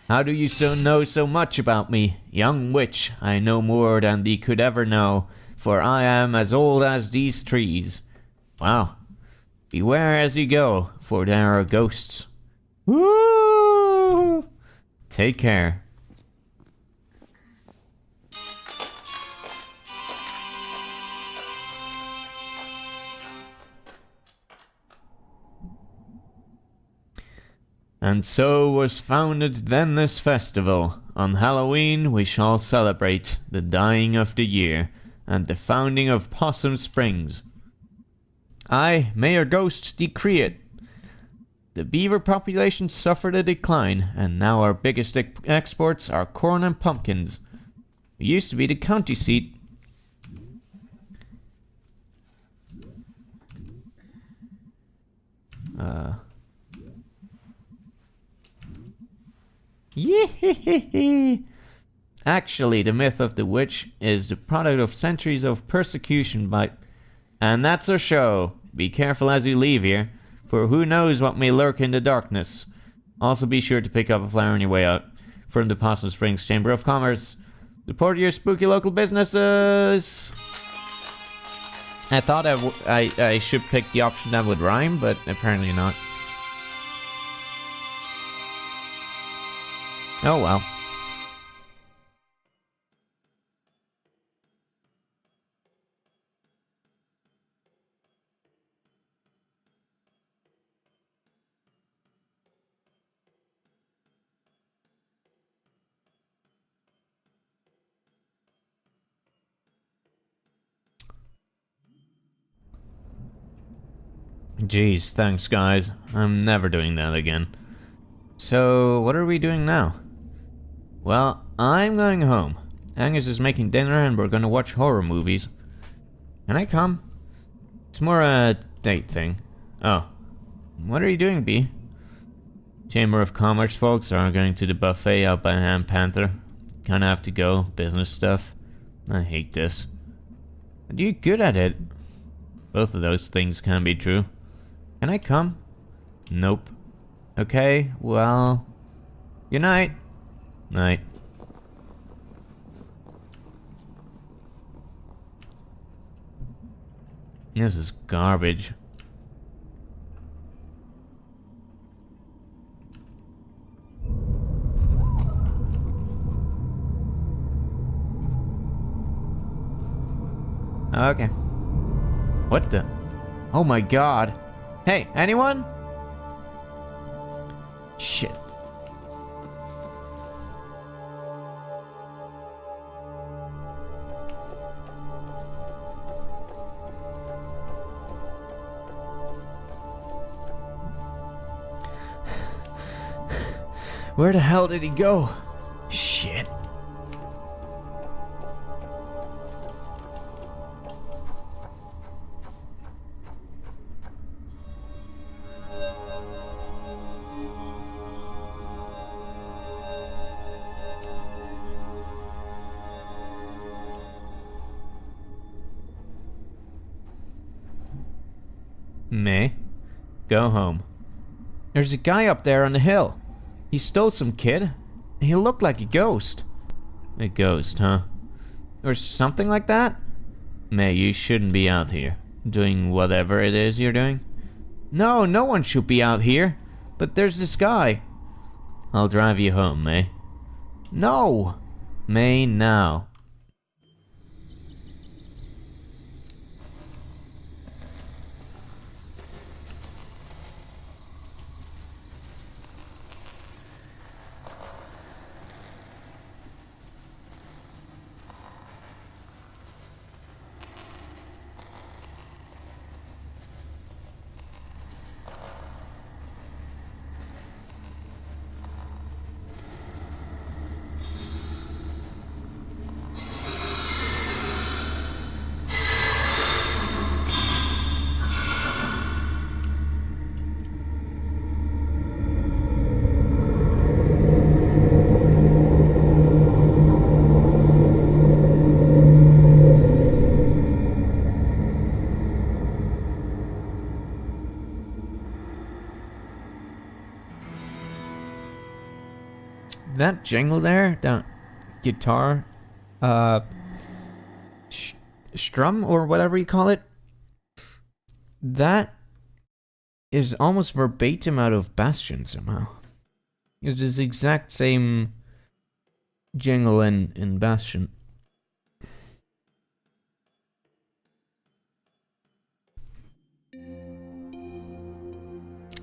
C: How do you know so much about me? Young witch, I know more than thee could ever know, for I am as old as these trees. Wow. Beware as you go, for there are ghosts. Woo! Take care. And so was founded then this festival. On Halloween we shall celebrate the dying of the year and the founding of Possum Springs. Aye, may your ghost decree it. The beaver population suffered a decline, and now our biggest exports are corn and pumpkins. It used to be the county seat. Yee-hee-hee-hee. Actually, the myth of the witch is the product of centuries of persecution by... And that's our show. Be careful as you leave here, for who knows what may lurk in the darkness. Also be sure to pick up a flower on your way out. From the Possum Springs Chamber of Commerce. Support your spooky local businesses. I thought I should pick the option that would rhyme, but apparently not. Oh well. Jeez, thanks guys. I'm never doing that again. So, what are we doing now? Well, I'm going home. Angus is making dinner and we're gonna watch horror movies. Can I come? It's more a date thing. Oh. What are you doing, B? Chamber of Commerce folks are going to the buffet out by Ham Panther. Kinda have to go. Business stuff. I hate this. But you're good at it. Both of those things can be true. Can I come? Nope. Okay, well... Good night. Night. This is garbage. Okay. What the? Oh my god. Hey, anyone? Shit. Where the hell did he go? Shit. May, go home. There's a guy up there on the hill. He stole some kid. He looked like a ghost. A ghost, huh? Or something like that? May, you shouldn't be out here. Doing whatever it is you're doing. No, no one should be out here. But there's this guy. I'll drive you home, May. No! May, now. that jingle there, that guitar, strum or whatever you call it, that is almost verbatim out of Bastion somehow. It is the exact same jingle in Bastion.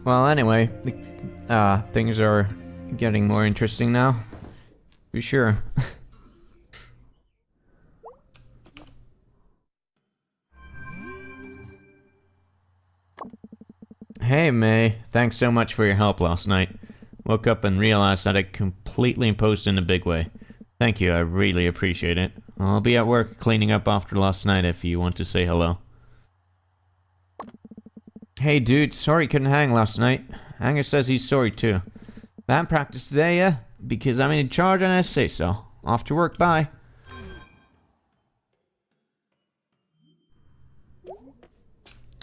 C: Well, anyway, things are getting more interesting now. For sure. Hey, May. Thanks so much for your help last night. Woke up and realized that I completely imposed in a big way. Thank you, I really appreciate it. I'll be at work cleaning up after last night if you want to say hello. Hey dude, sorry couldn't hang last night. Hanger says he's sorry too. Band practice today, yeah? Because I'm in charge and I say so. Off to work, bye.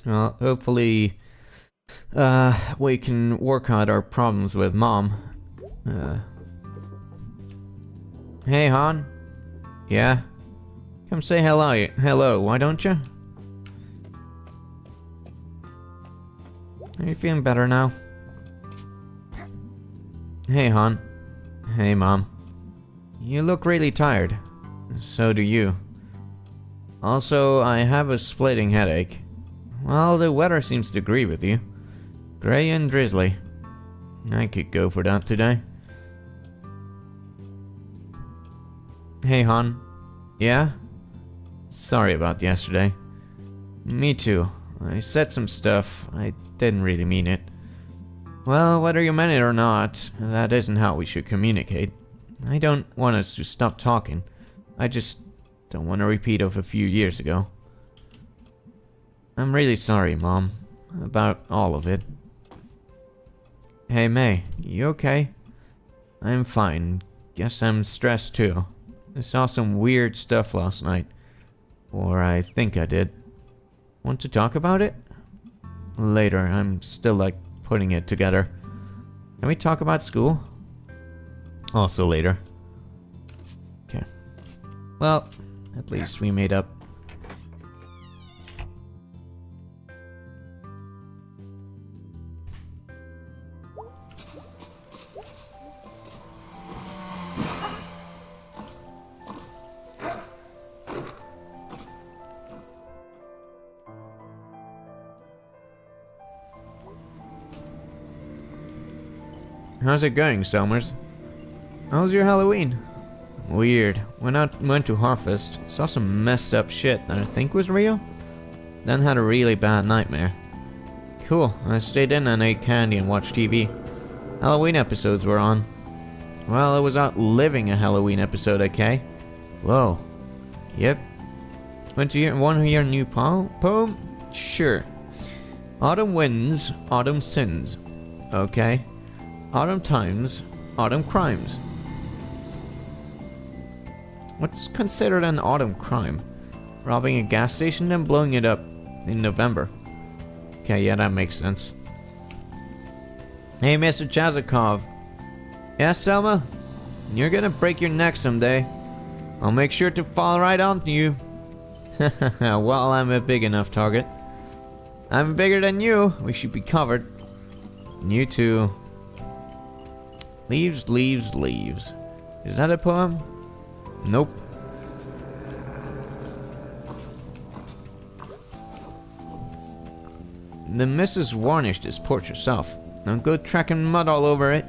C: Well, hopefully we can work out our problems with Mom. Hey Han? Yeah? Come say hello, why don't you? Are you feeling better now? Hey, Han. Hey, Mom. You look really tired. So do you. Also, I have a splitting headache. Well, the weather seems to agree with you. Grey and drizzly. I could go for that today. Hey, Han. Yeah? Sorry about yesterday. Me too. I said some stuff. I didn't really mean it. Well, whether you meant it or not, that isn't how we should communicate. I don't want us to stop talking. I just don't want a repeat of a few years ago. I'm really sorry, Mom, about all of it. Hey, May, you okay? I'm fine. Guess I'm stressed too. I saw some weird stuff last night. Or I think I did. Want to talk about it? Later, I'm still like putting it together. Can we talk about school? Also later. Okay. Well, at least we made up. How's it going, Selmers? How's your Halloween? Weird. Went to Harvest, saw some messed up shit that I think was real, then had a really bad nightmare. Cool, I stayed in and ate candy and watched TV. Halloween episodes were on. Well, I was out living a Halloween episode, okay? Whoa. Yep. Want to hear a new poem? Sure. Autumn winds, autumn sins. Okay. Autumn times, autumn crimes. What's considered an autumn crime? Robbing a gas station then blowing it up in November. Okay, yeah, that makes sense. Hey, Mr. Chazakov. Yes, Selma? You're gonna break your neck someday. I'll make sure to fall right onto you. Well, I'm a big enough target. I'm bigger than you. We should be covered. You too. Leaves, leaves, leaves. Is that a poem? Nope. The missus varnished this porch herself. Don't go tracking mud all over it.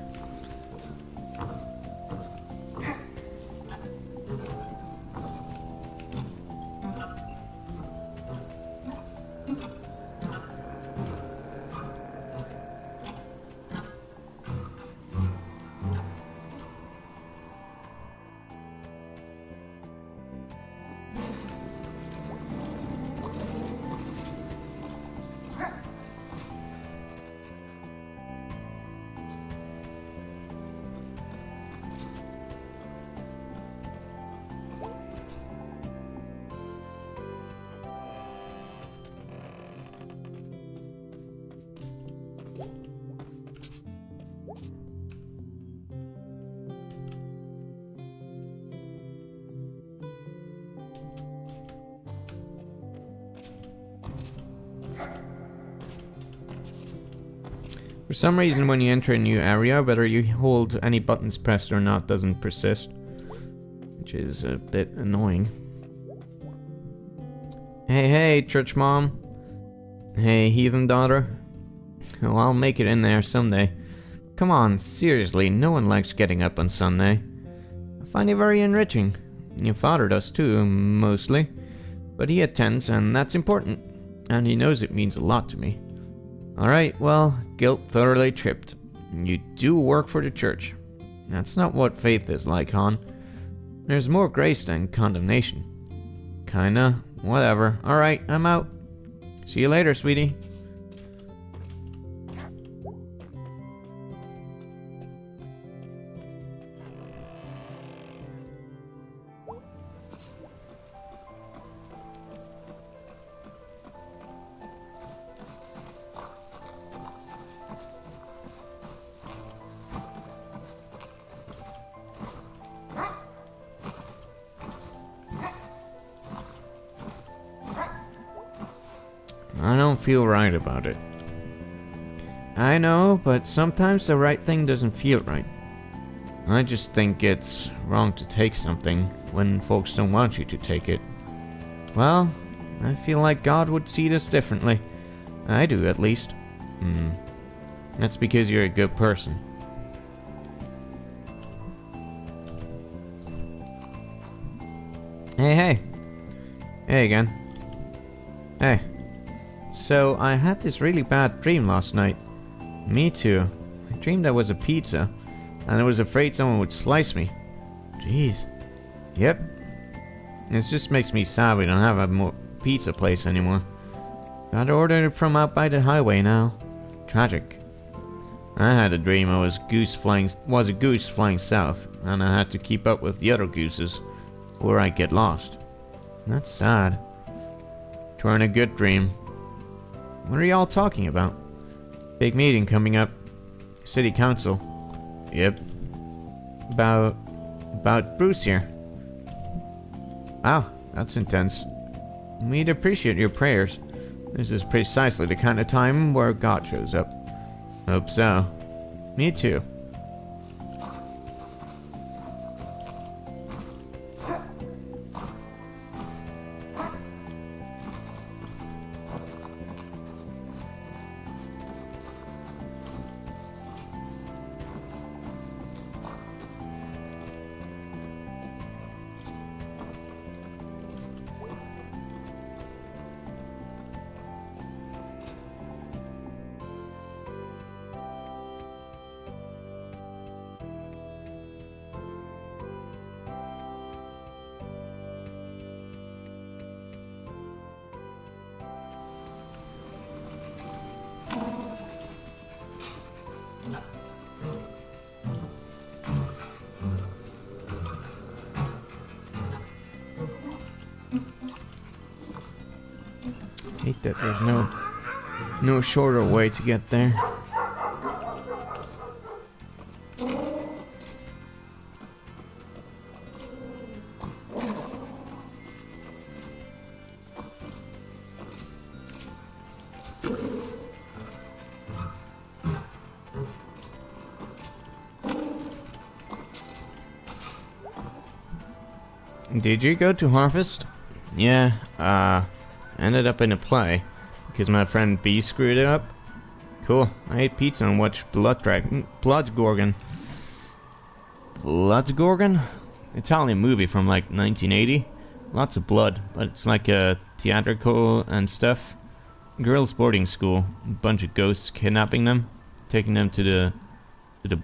C: For some reason, when you enter a new area, whether you hold any buttons pressed or not doesn't persist. Which is a bit annoying. Hey, church mom. Hey, heathen daughter. Oh, I'll make it in there someday. Come on, seriously, no one likes getting up on Sunday. I find it very enriching. Your father does too, mostly. But he attends, and that's important. And he knows it means a lot to me. Alright, well, guilt thoroughly tripped. You do work for the church. That's not what faith is like, hon. There's more grace than condemnation. Kinda. Whatever. Alright, I'm out. See you later, sweetie. I don't feel right about it. I know, but sometimes the right thing doesn't feel right. I just think it's wrong to take something when folks don't want you to take it. Well, I feel like God would see this differently. I do, at least. That's because you're a good person. Hey. Hey again. Hey. So, I had this really bad dream last night. Me too. I dreamed I was a pizza, and I was afraid someone would slice me. Jeez. Yep. This just makes me sad we don't have a more pizza place anymore. Gotta order it from out by the highway now. Tragic. I had a dream I was a goose flying south, and I had to keep up with the other gooses, or I'd get lost. That's sad. Turned a good dream. What are y'all talking about? Big meeting coming up. City council. Yep. About Bruce here. Wow, that's intense. We'd appreciate your prayers. This is precisely the kind of time where God shows up. Hope so. Me too. Hate that there's no shorter way to get there. Did you go to Harvest? Yeah, ended up in a play because my friend B screwed it up. Cool. I ate pizza and watched Bloodgorgon. Bloodgorgon? Italian movie from like 1980. Lots of blood, but it's like a theatrical and stuff. Girls' boarding school. A bunch of ghosts kidnapping them, taking them to the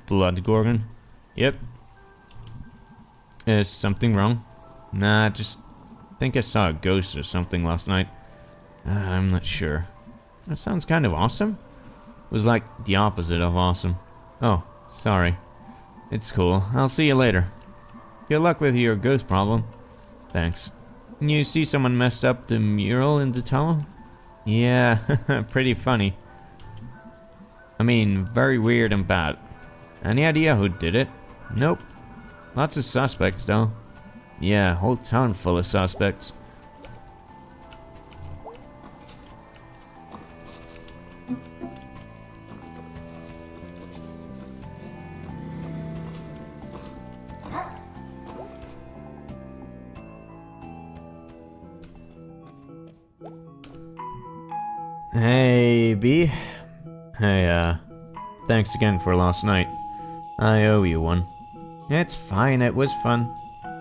C: Bloodgorgon. Yep. Is something wrong? Nah, just think I saw a ghost or something last night. I'm not sure. That sounds kind of awesome. It was like the opposite of awesome. Oh, sorry. It's cool. I'll see you later. Good luck with your ghost problem. Thanks. Can you see someone messed up the mural in the tunnel? Yeah, pretty funny. I mean, very weird and bad. Any idea who did it? Nope. Lots of suspects, though. Yeah, whole town full of suspects. Hey, B. Hey, thanks again for last night. I owe you one. It's fine, it was fun.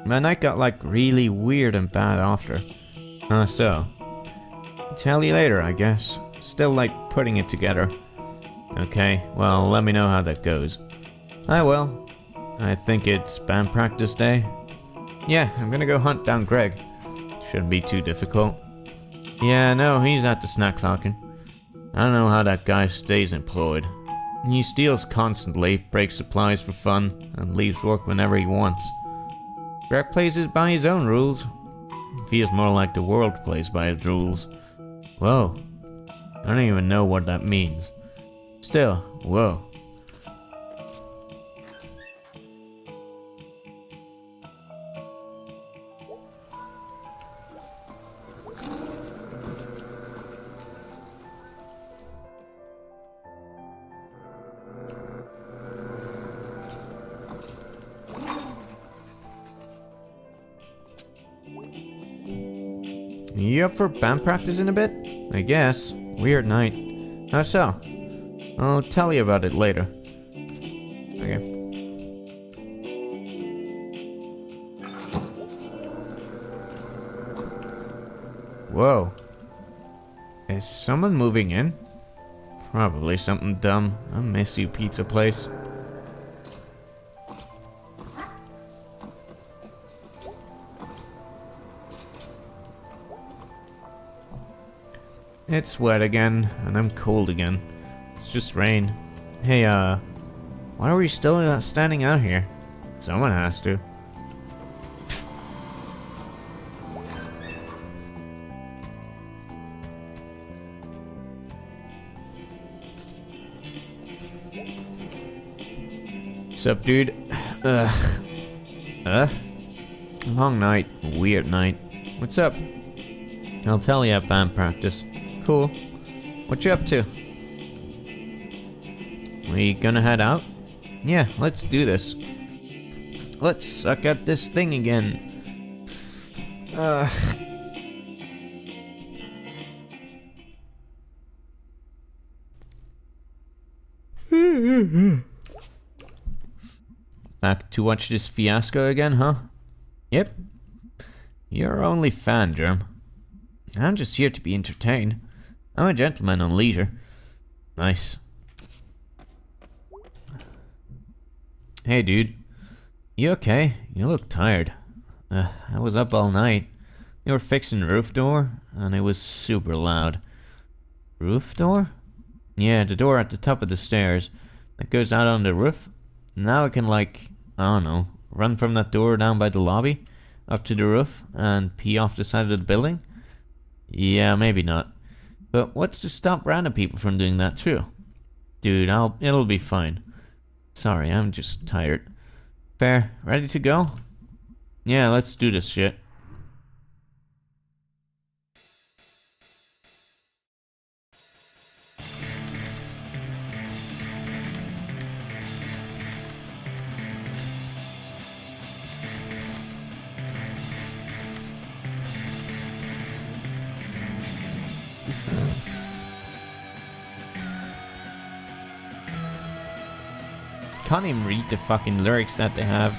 C: My night got like really weird and bad after. So. Tell you later, I guess. Still like putting it together. Okay, well, let me know how that goes. I will. I think it's band practice day. Yeah, I'm gonna go hunt down Greg. Shouldn't be too difficult. Yeah, no, he's at the snack falcon. I don't know how that guy stays employed. He steals constantly, breaks supplies for fun, and leaves work whenever he wants. Greg plays by his own rules. Feels more like the world plays by his rules. Whoa. I don't even know what that means. Still, whoa. You up for band practice in a bit? I guess. Weird night. How so? I'll tell you about it later. Okay. Whoa. Is someone moving in? Probably something dumb. I miss you, pizza place. It's wet again, and I'm cold again. It's just rain. Hey, why are we still standing out here? Someone has to. Sup, dude? Long night, weird night. What's up? I'll tell you at band practice. Cool. What you up to? We gonna head out? Yeah, let's do this. Let's suck at this thing again. Back to watch this fiasco again, huh? Yep. You're our only fan, Germ. I'm just here to be entertained. I'm a gentleman on leisure. Nice. Hey, dude. You okay? You look tired. I was up all night. You were fixing the roof door, and it was super loud. Roof door? Yeah, the door at the top of the stairs that goes out on the roof. Now I can, like, I don't know, run from that door down by the lobby up to the roof and pee off the side of the building. Yeah, maybe not. But what's to stop random people from doing that too? Dude, it'll be fine. Sorry, I'm just tired. Fair, ready to go? Yeah, let's do this shit. Can't even read the fucking lyrics that they have.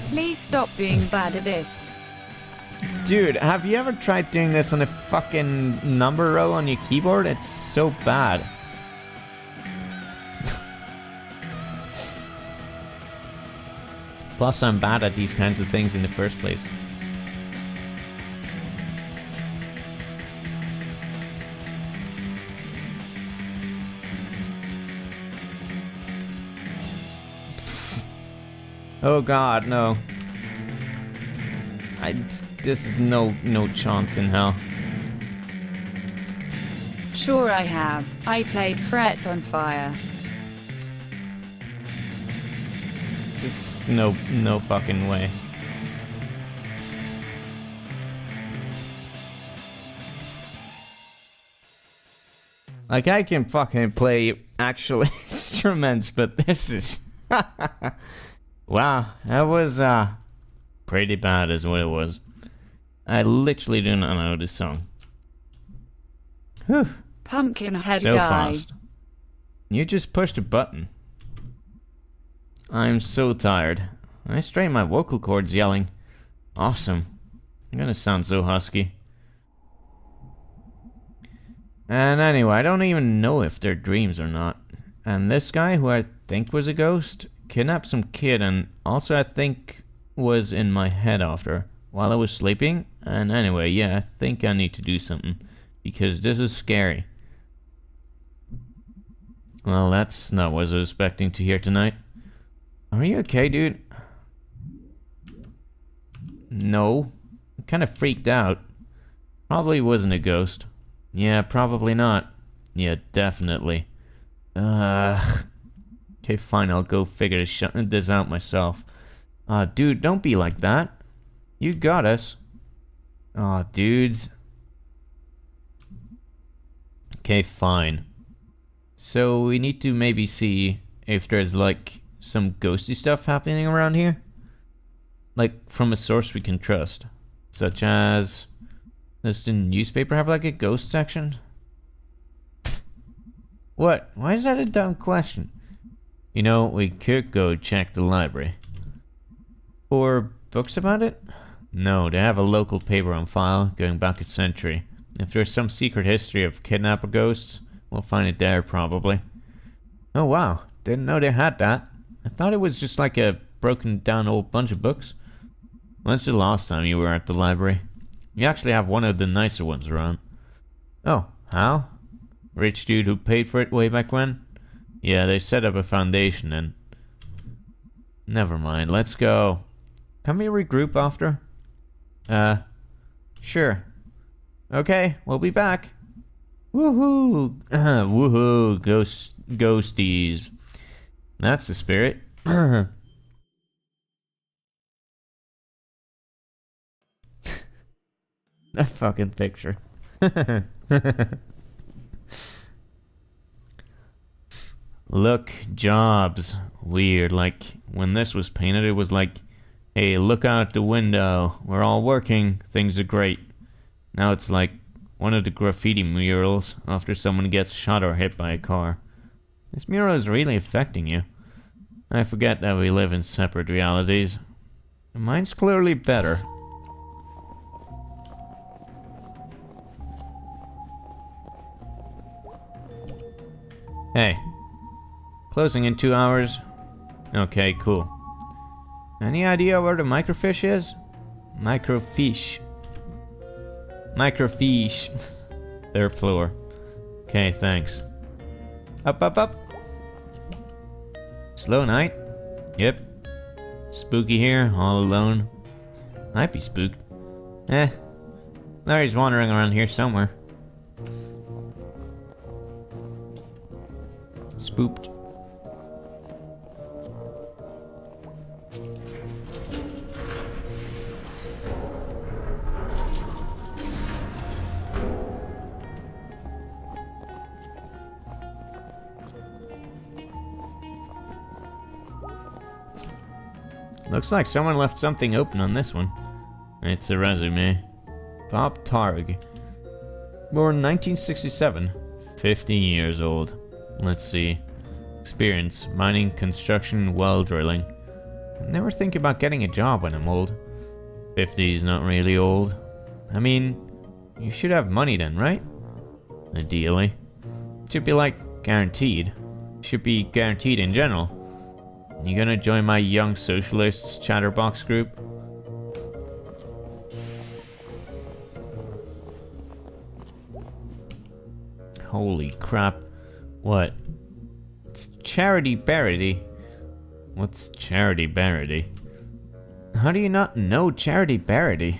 B: Please stop being bad at this.
A: Dude, have you ever tried doing this on a fucking number row on your keyboard? It's so bad. Plus, I'm bad at these kinds of things in the first place. Oh god, no. This is no chance in hell.
B: Sure I have. I played Frets on Fire.
A: This is no fucking way. Like, I can fucking play actual instruments, but this is...
C: Wow, that was, pretty bad is what it was. I literally do not know this song. Whew.
B: Pumpkinhead
C: So
B: guy.
C: fast. You just pushed a button. I'm so tired. I strain my vocal cords yelling. Awesome. I'm gonna sound so husky. And anyway, I don't even know if they're dreams or not. And this guy, who I think was a ghost, kidnapped some kid and also I think was in my head after while I was sleeping. And anyway, yeah, I think I need to do something because this is scary. Well, that's not what I was expecting to hear tonight. Are you okay, dude? No. I'm kind of freaked out. Probably wasn't a ghost. Yeah, probably not. Yeah, definitely. Okay, fine, I'll go figure this out myself. Dude, don't be like that. You got us. Aw, dudes. Okay, fine. So we need to maybe see if there's like some ghosty stuff happening around here. Like from a source we can trust. Such as... Does the newspaper have like a ghost section? What? Why is that a dumb question? You know, we could go check the library. Or books about it? No, they have a local paper on file going back a century. If there's some secret history of kidnapper ghosts, we'll find it there probably. Oh wow, didn't know they had that. I thought it was just like a broken down old bunch of books. When's the last time you were at the library? You actually have one of the nicer ones around. Oh, how? Rich dude who paid for it way back when? Yeah, they set up a foundation and... Never mind, let's go. Can we regroup after? Sure. Okay, we'll be back. Woohoo! Woohoo! Ghosties. That's the spirit. That fucking picture. Look, jobs. Weird, like, when this was painted, it was like, hey, look out the window. We're all working. Things are great. Now it's like one of the graffiti murals after someone gets shot or hit by a car. This mural is really affecting you. I forget that we live in separate realities. Mine's clearly better. Hey. Closing in 2 hours. Okay, cool. Any idea where the microfiche is? Microfiche. Microfiche. Third floor. Okay, thanks. Up, up, up. Slow night. Yep. Spooky here, all alone. Might be spooked. Larry's wandering around here somewhere. Spooked. Looks like someone left something open on this one. It's a resume. Bob Targ. Born 1967. 50 years old. Let's see. Experience. Mining, construction, well drilling. Never think about getting a job when I'm old. 50 is not really old. I mean, you should have money then, right? Ideally. Should be like guaranteed. Should be guaranteed in general. You gonna join my Young Socialists chatterbox group? Holy crap. What? It's Charity Barity. What's Charity Barity? How do you not know Charity Barity?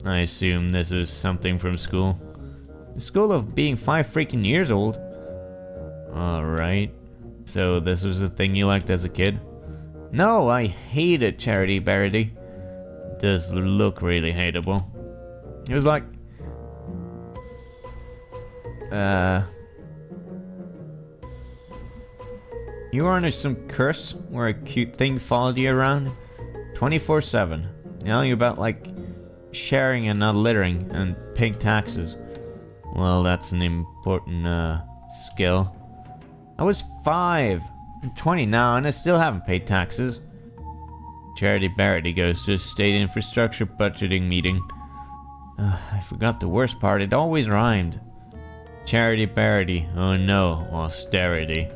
C: I assume this is something from school. The school of being 5 freaking years old. Alright. So this was the thing you liked as a kid? No, I hated Charity Barity. It does look really hateable. It was like... You are under some curse where a cute thing followed you around 24/7. Yelling about like sharing and not littering and paying taxes. Well, that's an important skill. I was 5. I'm 20 now and I still haven't paid taxes. Charity Barity goes to a state infrastructure budgeting meeting. I forgot the worst part, it always rhymed. Charity Barity, oh no, austerity.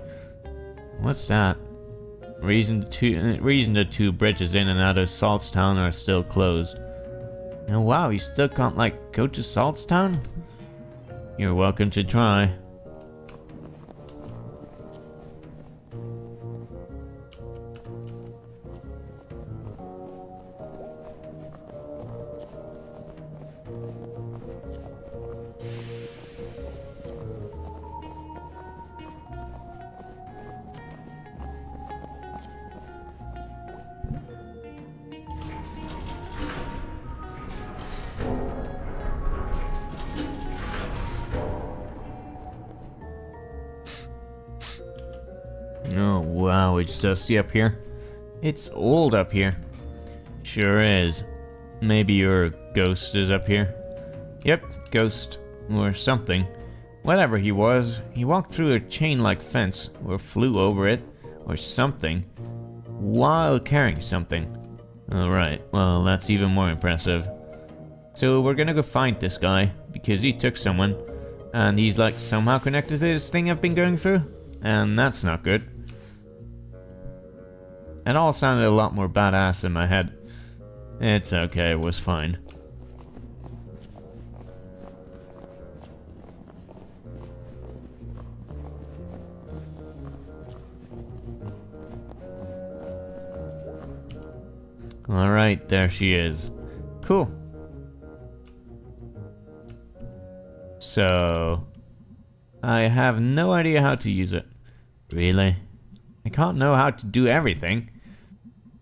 C: What's that? Reason the two bridges in and out of Saltstown are still closed. Oh wow, you still can't like go to Saltstown? You're welcome to try. Oh wow, it's dusty up here. It's old up here. Sure is. Maybe your ghost is up here. Yep, ghost. Or something. Whatever he was, he walked through a chain-like fence, or flew over it, or something, while carrying something. Alright, well that's even more impressive. So we're gonna go find this guy, because he took someone, and he's like somehow connected to this thing I've been going through, and that's not good. It all sounded a lot more badass in my head. It's okay, it was fine. Alright, there she is. Cool. So, I have no idea how to use it. Really? I can't know how to do everything.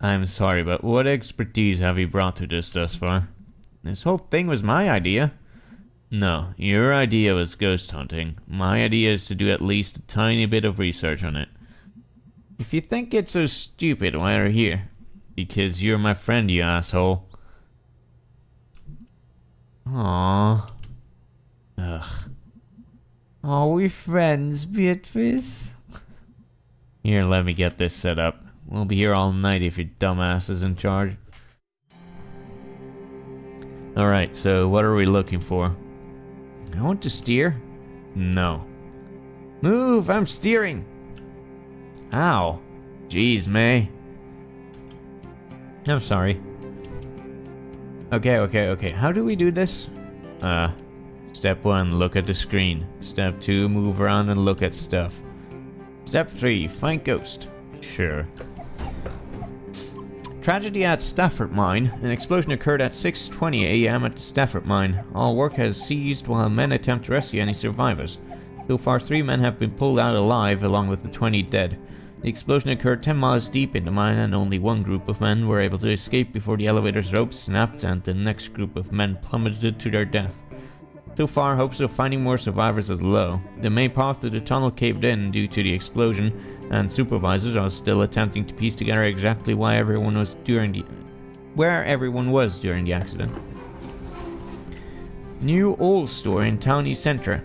C: I'm sorry, but what expertise have you brought to this thus far? This whole thing was my idea. No, your idea was ghost hunting. My idea is to do at least a tiny bit of research on it. If you think it's so stupid, why are you here? Because you're my friend, you asshole. Aww. Ugh. Are we friends, Beatrice? Here, let me get this set up. We'll be here all night if your dumbass is in charge. Alright, so what are we looking for? I want to steer? No. Move! I'm steering! Ow. Jeez, May. I'm sorry. Okay. How do we do this? Step 1, look at the screen. Step 2, move around and look at stuff. Step 3, find ghost. Sure. Tragedy at Stafford Mine. An explosion occurred at 6:20 a.m. at the Stafford Mine. All work has ceased while men attempt to rescue any survivors. So far, 3 men have been pulled out alive, along with the 20 dead. The explosion occurred 10 miles deep in the mine, and only one group of men were able to escape before the elevator's rope snapped and the next group of men plummeted to their death. So far, hopes of finding more survivors is low. The main path to the tunnel caved in due to the explosion, and supervisors are still attempting to piece together exactly where everyone was during the accident. New old store in Towney Centre.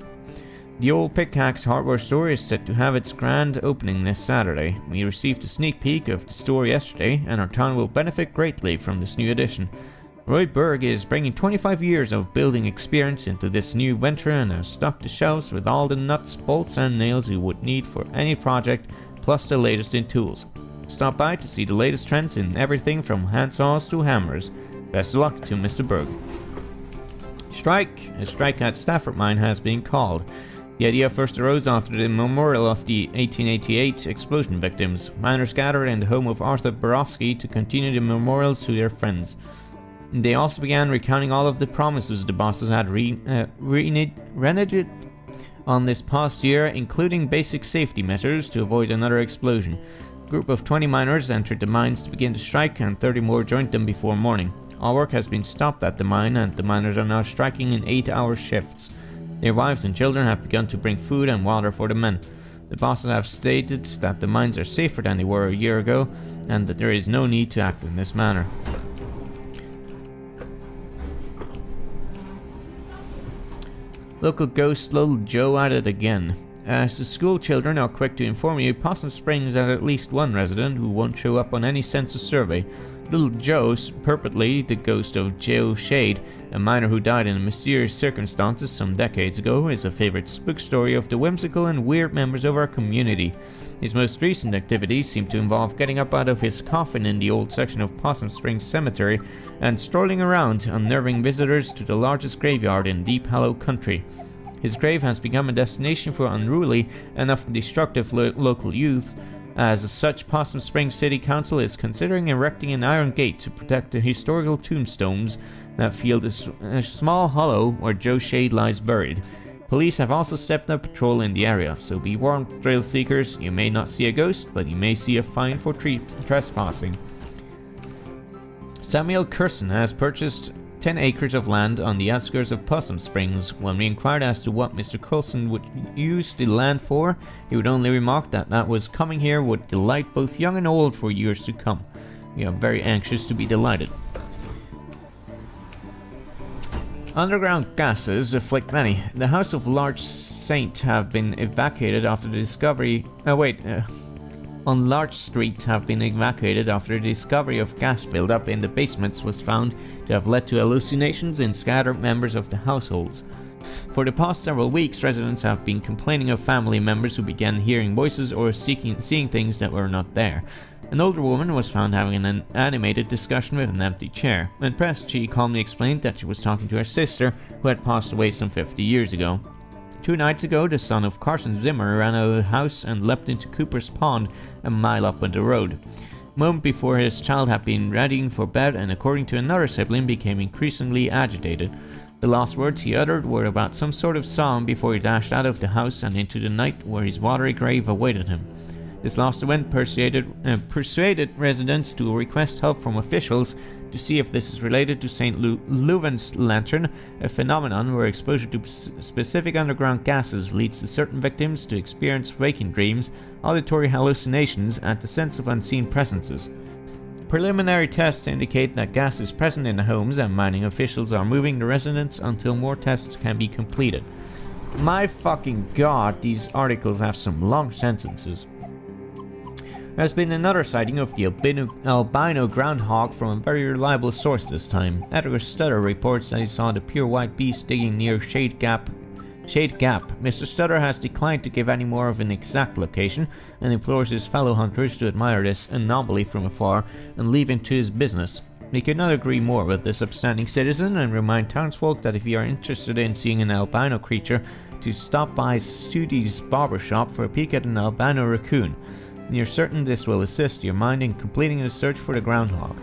C: The old Pickaxe hardware store is set to have its grand opening this Saturday. We received a sneak peek of the store yesterday, and our town will benefit greatly from this new addition. Roy Berg is bringing 25 years of building experience into this new venture and has stocked the shelves with all the nuts, bolts and nails you would need for any project, plus the latest in tools. Stop by to see the latest trends in everything from handsaws to hammers. Best of luck to Mr. Berg. Strike! A strike at Stafford Mine has been called. The idea first arose after the memorial of the 1888 explosion victims. Miners gathered in the home of Arthur Borofsky to continue the memorials to their friends. They also began recounting all of the promises the bosses had reneged on this past year, including basic safety measures to avoid another explosion. A group of 20 miners entered the mines to begin the strike, and 30 more joined them before morning. All work has been stopped at the mine, and the miners are now striking in 8-hour shifts. Their wives and children have begun to bring food and water for the men. The bosses have stated that the mines are safer than they were a year ago, and that there is no need to act in this manner. Local ghost Little Joe at it again. As the school children are quick to inform you, Possum Springs has at least one resident who won't show up on any census survey. Little Joe, purportedly the ghost of Joe Shade, a miner who died in mysterious circumstances some decades ago, is a favorite spook story of the whimsical and weird members of our community. His most recent activities seem to involve getting up out of his coffin in the old section of Possum Springs Cemetery and strolling around, unnerving visitors to the largest graveyard in Deep Hollow Country. His grave has become a destination for unruly and often destructive local youth. As such, Possum Springs City Council is considering erecting an iron gate to protect the historical tombstones that fill a small hollow where Joe Shade lies buried. Police have also stepped up patrol in the area, so be warned, thrill seekers. You may not see a ghost, but you may see a fine for trespassing. Samuel Curson has purchased 10 acres of land on the outskirts of Possum Springs. When we inquired as to what Mr. Coulson would use the land for, he would only remark that was coming here would delight both young and old for years to come. We are very anxious to be delighted. Underground gases afflict many. The House of Large Saint have been evacuated after the discovery... on Large Street have been evacuated after the discovery of gas buildup in the basements was found to have led to hallucinations in scattered members of the households. For the past several weeks, residents have been complaining of family members who began hearing voices or seeing things that were not there. An older woman was found having an animated discussion with an empty chair. When pressed, she calmly explained that she was talking to her sister, who had passed away some 50 years ago. 2 nights ago, the son of Carson Zimmer ran out of the house and leapt into Cooper's Pond, a mile up on the road. A moment before, his child had been readying for bed and, according to another sibling, became increasingly agitated. The last words he uttered were about some sort of song before he dashed out of the house and into the night where his watery grave awaited him. This last event persuaded residents to request help from officials to see if this is related to St. Leuven's lantern, a phenomenon where exposure to specific underground gases leads to certain victims to experience waking dreams, auditory hallucinations, and the sense of unseen presences. Preliminary tests indicate that gas is present in the homes, and mining officials are moving the residents until more tests can be completed. My fucking god, these articles have some long sentences. There's been another sighting of the albino groundhog from a very reliable source this time. Edgar Stutter reports that he saw the pure white beast digging near Shade Gap. Mr. Stutter has declined to give any more of an exact location and implores his fellow hunters to admire this anomaly from afar and leave him to his business. We could not agree more with this upstanding citizen and remind townsfolk that if you are interested in seeing an albino creature, to stop by Studi's barbershop for a peek at an albino raccoon. You're certain this will assist your mind in completing the search for the groundhog.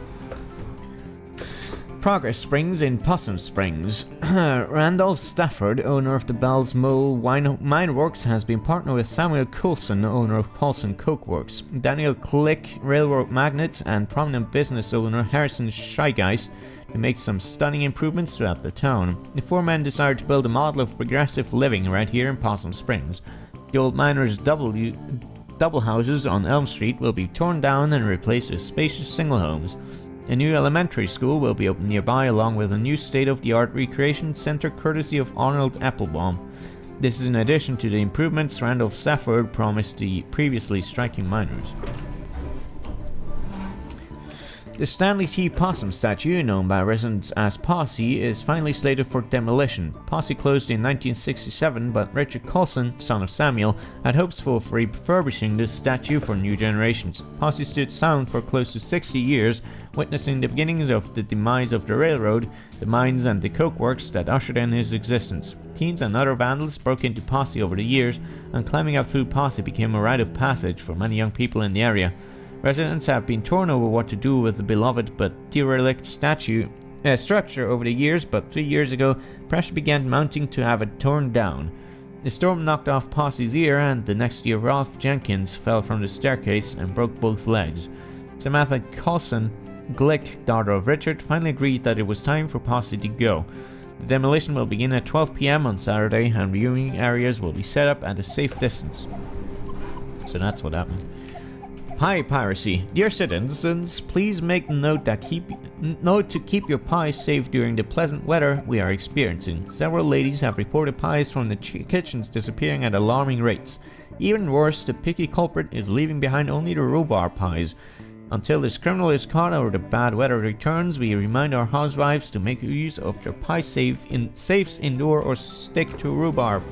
C: Progress Springs in Possum Springs. Randolph Stafford, owner of the Bell's Mole Mine Works, has been partnered with Samuel Coulson, owner of Coulson Coke Works, Daniel Click, railroad magnate, and prominent business owner Harrison Scheigeist to make some stunning improvements throughout the town. The 4 men decided to build a model of progressive living right here in Possum Springs. The old miners' double houses on Elm Street will be torn down and replaced with spacious single homes. A new elementary school will be opened nearby, along with a new state-of-the-art recreation center courtesy of Arnold Applebaum. This is in addition to the improvements Randolph Stafford promised the previously striking miners. The Stanley T. Possum statue, known by residents as Posse, is finally slated for demolition. Posse closed in 1967, but Richard Coulson, son of Samuel, had hopes for refurbishing this statue for new generations. Posse stood silent for close to 60 years, witnessing the beginnings of the demise of the railroad, the mines, and the coke works that ushered in his existence. Teens and other vandals broke into Posse over the years, and climbing up through Posse became a rite of passage for many young people in the area. Residents have been torn over what to do with the beloved but derelict structure over the years, but 3 years ago, pressure began mounting to have it torn down. The storm knocked off Posse's ear, and the next year Ralph Jenkins fell from the staircase and broke both legs. Samantha Coulson, Glick, daughter of Richard, finally agreed that it was time for Posse to go. The demolition will begin at 12 p.m. on Saturday, and viewing areas will be set up at a safe distance. So that's what happened. Pie piracy. Dear citizens, please make note to keep your pies safe during the pleasant weather we are experiencing. Several ladies have reported pies from the kitchens disappearing at alarming rates. Even worse, the picky culprit is leaving behind only the rhubarb pies. Until this criminal is caught or the bad weather returns, we remind our housewives to make use of their pie safes indoor or stick to rhubarb.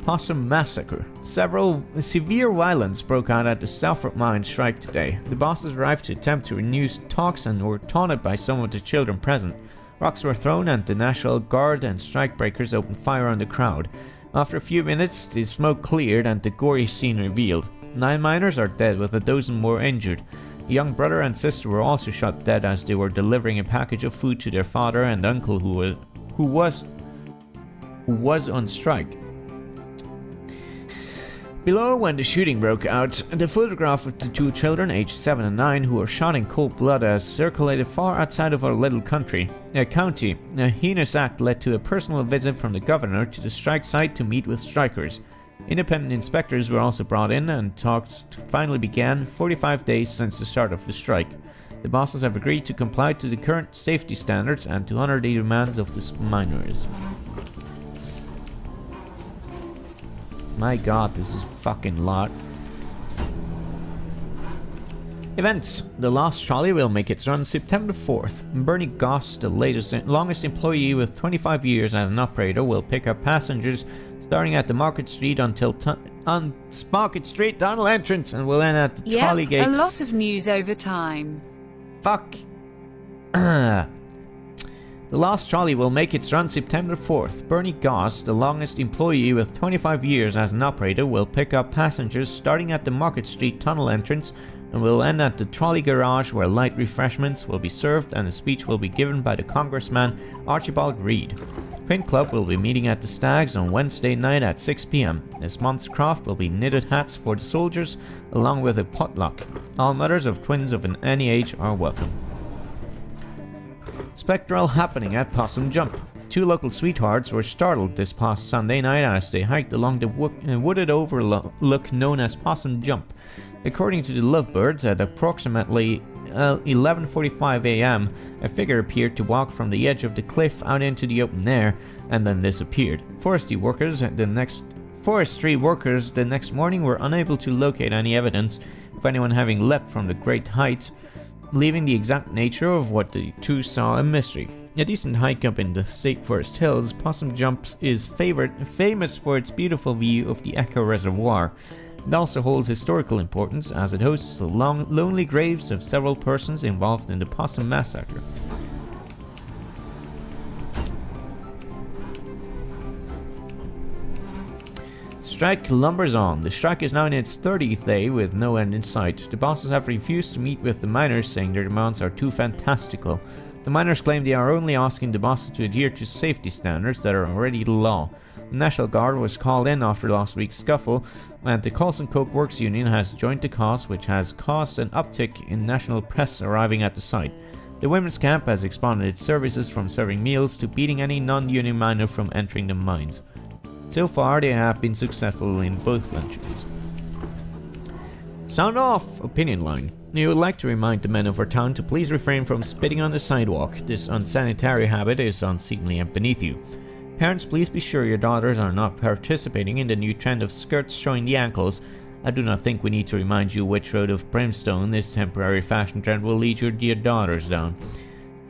C: Possum massacre. Several severe violence broke out at the Stafford mine strike today. The bosses arrived to attempt to renew talks and were taunted by some of the children present. Rocks were thrown and the National Guard and strikebreakers opened fire on the crowd. After a few minutes, the smoke cleared and the gory scene revealed. 9 miners are dead with a dozen more injured. A young brother and sister were also shot dead as they were delivering a package of food to their father and uncle who was on strike. Below, when the shooting broke out, the photograph of the 2 children, aged 7 and 9, who were shot in cold blood has circulated far outside of our little county. A heinous act led to a personal visit from the governor to the strike site to meet with strikers. Independent inspectors were also brought in and talks finally began 45 days since the start of the strike. The bosses have agreed to comply to the current safety standards and to honor the demands of the miners. My god, this is fucking lot. Events. The Lost Trolley will make its run September 4th. Bernie Goss, the longest employee with 25 years as an operator, will pick up passengers starting at the Market Street Market Street tunnel entrance and will end at the trolley gate.
B: A lot of news over time.
C: Fuck. The Lost Trolley will make its run September 4th. Bernie Goss, the longest employee with 25 years as an operator, will pick up passengers starting at the Market Street tunnel entrance and will end at the trolley garage where light refreshments will be served and a speech will be given by the Congressman Archibald Reed. The Print Club will be meeting at the Stags on Wednesday night at 6 p.m. This month's craft will be knitted hats for the soldiers along with a potluck. All mothers of twins of any age are welcome. Spectral happening at Possum Jump. 2 local sweethearts were startled this past Sunday night as they hiked along the wooded overlook known as Possum Jump. According to the Lovebirds, at approximately 11:45 a.m., a figure appeared to walk from the edge of the cliff out into the open air and then disappeared. Forestry workers the next morning were unable to locate any evidence of anyone having leapt from the great height, leaving the exact nature of what the 2 saw a mystery. A decent hike up in the State Forest Hills, Possum Jumps is famous for its beautiful view of the Echo Reservoir. It also holds historical importance as it hosts the lonely graves of several persons involved in the Possum Massacre. Strike lumbers on. The strike is now in its 30th day with no end in sight. The bosses have refused to meet with the miners, saying their demands are too fantastical. The miners claim they are only asking the bosses to adhere to safety standards that are already the law. The National Guard was called in after last week's scuffle, and the Coals & Coke Works Union has joined the cause, which has caused an uptick in national press arriving at the site. The women's camp has expanded its services from serving meals to beating any non-union miner from entering the mines. So far, they have been successful in both ventures. Sound off! Opinion line. We would like to remind the men of our town to please refrain from spitting on the sidewalk. This unsanitary habit is unseemly and beneath you. Parents, please be sure your daughters are not participating in the new trend of skirts showing the ankles. I do not think we need to remind you which road of brimstone this temporary fashion trend will lead your dear daughters down.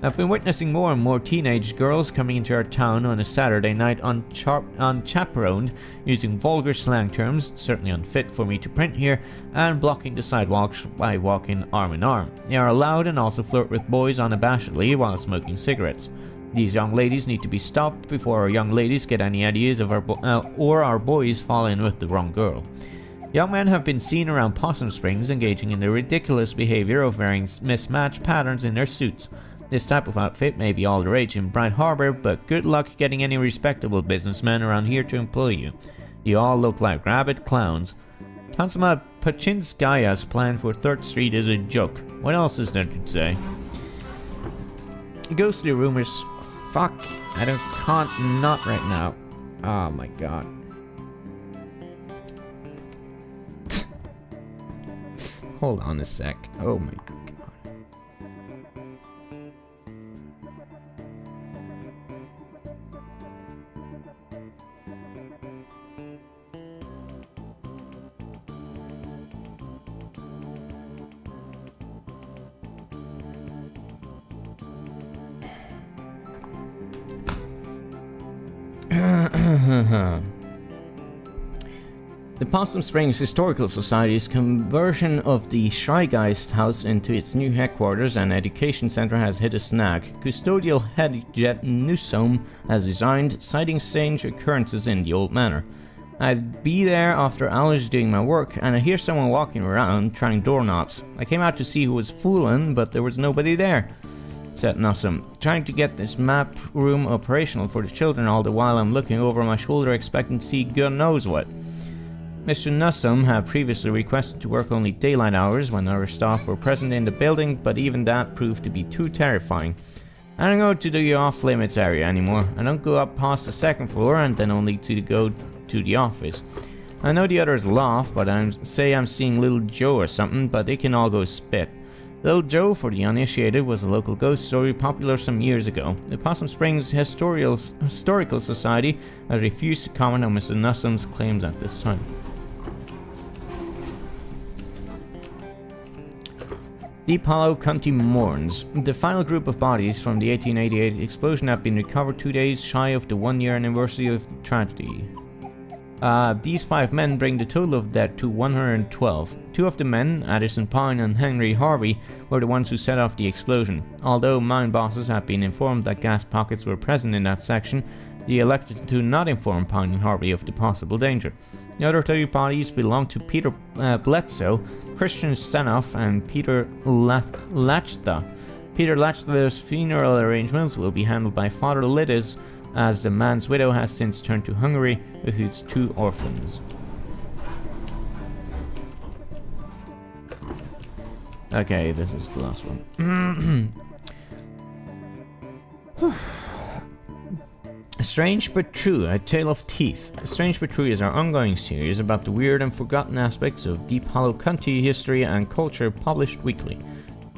C: I've been witnessing more and more teenage girls coming into our town on a Saturday night unchaperoned, using vulgar slang terms, certainly unfit for me to print here, and blocking the sidewalks by walking arm in arm. They are allowed and also flirt with boys unabashedly while smoking cigarettes. These young ladies need to be stopped before our young ladies get any ideas of our boys fall in with the wrong girl. Young men have been seen around Possum Springs engaging in the ridiculous behavior of wearing mismatched patterns in their suits. This type of outfit may be all the rage in Bright Harbor, but good luck getting any respectable businessmen around here to employ you. You all look like rabid clowns. Councilman Pachinskaya's plan for 3rd Street is a joke. What else is there to say? Ghostly rumors fuck? Can't not right now. Oh my god. Hold on a sec. Oh my god. The Possum Springs Historical Society's conversion of the Schreigeist House into its new headquarters and education center has hit a snag. Custodial head Jet Newsom has resigned, citing strange occurrences in the old manor. I'd be there after hours doing my work, and I hear someone walking around trying doorknobs. I came out to see who was fooling, but there was nobody there, said Newsom, trying to get this map room operational for the children all the while I'm looking over my shoulder expecting to see God knows what. Mr. Newsom had previously requested to work only daylight hours when our staff were present in the building, but even that proved to be too terrifying. I don't go to the off-limits area anymore. I don't go up past the second floor and then only to go to the office. I know the others laugh, but I'm seeing Little Joe or something, but they can all go spit. Little Joe, for the uninitiated, was a local ghost story popular some years ago. The Possum Springs Historical Society has refused to comment on Mr. Newsom's claims at this time. Deep Hollow County mourns. The final group of bodies from the 1888 explosion have been recovered 2 days shy of the 1-year anniversary of the tragedy. These 5 men bring the total of dead to 112. 2 of the men, Addison Pine and Henry Harvey, were the ones who set off the explosion. Although mine bosses have been informed that gas pockets were present in that section, they elected to not inform Pine and Harvey of the possible danger. The other 3 bodies belong to Peter Bledsoe, Christian Stanoff, and Peter Lachta. Peter Lachta's funeral arrangements will be handled by Father Lidis, as the man's widow has since turned to Hungary with his 2 orphans. Okay, this is the last one. Strange but True, A Tale of Teeth. Strange but True is our ongoing series about the weird and forgotten aspects of Deep Hollow County history and culture, published weekly.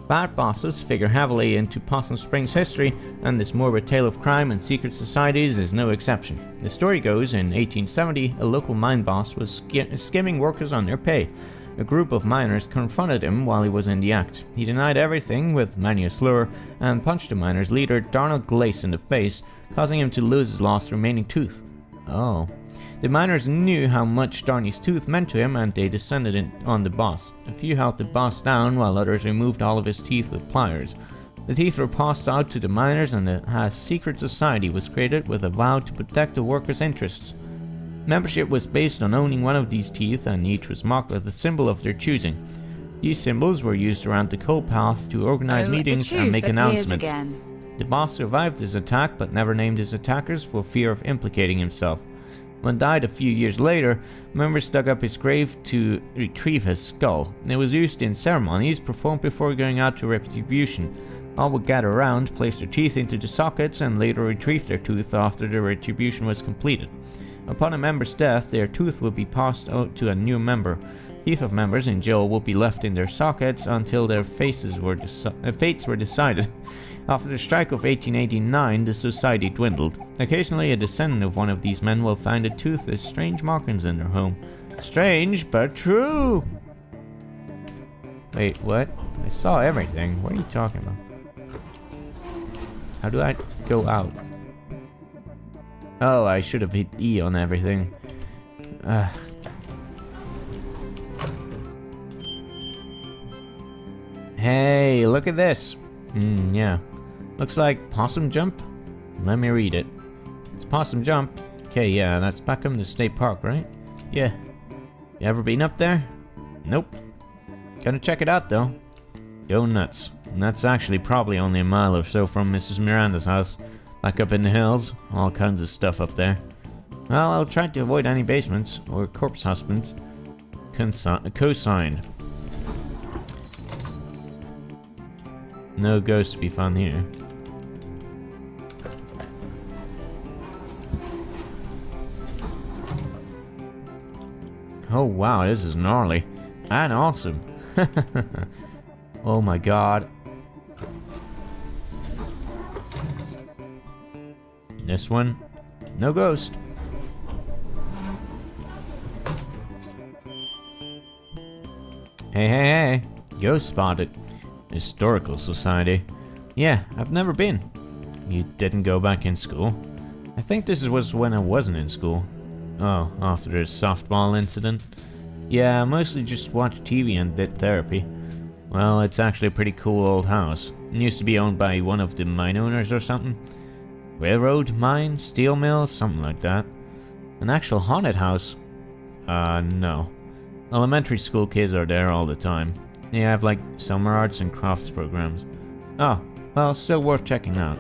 C: Bad bosses figure heavily into Possum Springs history, and this morbid tale of crime and secret societies is no exception. The story goes, in 1870, a local mine boss was skimming workers on their pay. A group of miners confronted him while he was in the act. He denied everything with many a slur and punched the miners' leader, Darnell Glace, in the face, causing him to lose his last remaining tooth. Oh. The miners knew how much Darney's tooth meant to him, and they descended on the boss. A few held the boss down, while others removed all of his teeth with pliers. The teeth were passed out to the miners, and a secret society was created with a vow to protect the workers' interests. Membership was based on owning one of these teeth, and each was marked with a symbol of their choosing. These symbols were used around the coal path to organize meetings and make announcements.
B: Again.
C: The boss survived his attack, but never named his attackers for fear of implicating himself. When died a few years later, members dug up his grave to retrieve his skull. It was used in ceremonies performed before going out to retribution. All would gather around, place their teeth into the sockets, and later retrieve their tooth after the retribution was completed. Upon a member's death, their tooth would be passed out to a new member. Teeth of members in jail would be left in their sockets until their fates were decided. After the strike of 1889, the society dwindled. Occasionally, a descendant of one of these men will find a tooth with strange markings in their home. Strange, but true! Wait, what? I saw everything. What are you talking about? How do I go out? Oh, I should have hit E on everything. Hey, look at this! Yeah. Looks like Possum Jump? Let me read it. It's Possum Jump. Okay, yeah, that's Peckham, the state park, right? Yeah. You ever been up there? Nope. Gonna check it out, though. Go nuts. And that's actually probably only a mile or so from Mrs. Miranda's house. Back up in the hills. All kinds of stuff up there. Well, I'll try to avoid any basements or corpse husbands. Co-signed. No ghosts to be found here. Oh wow, this is gnarly. And awesome. Oh my god. This one, no ghost. Hey, hey, hey. Ghost spotted. Historical Society. Yeah, I've never been. You didn't go back in school? I think this was when I wasn't in school. Oh, after the softball incident? Yeah, I mostly just watched TV and did therapy. Well, it's actually a pretty cool old house. It used to be owned by one of the mine owners or something. Railroad, mine, steel mill, something like that. An actual haunted house? No. Elementary school kids are there all the time. They have like summer arts and crafts programs. Oh, well, still worth checking out.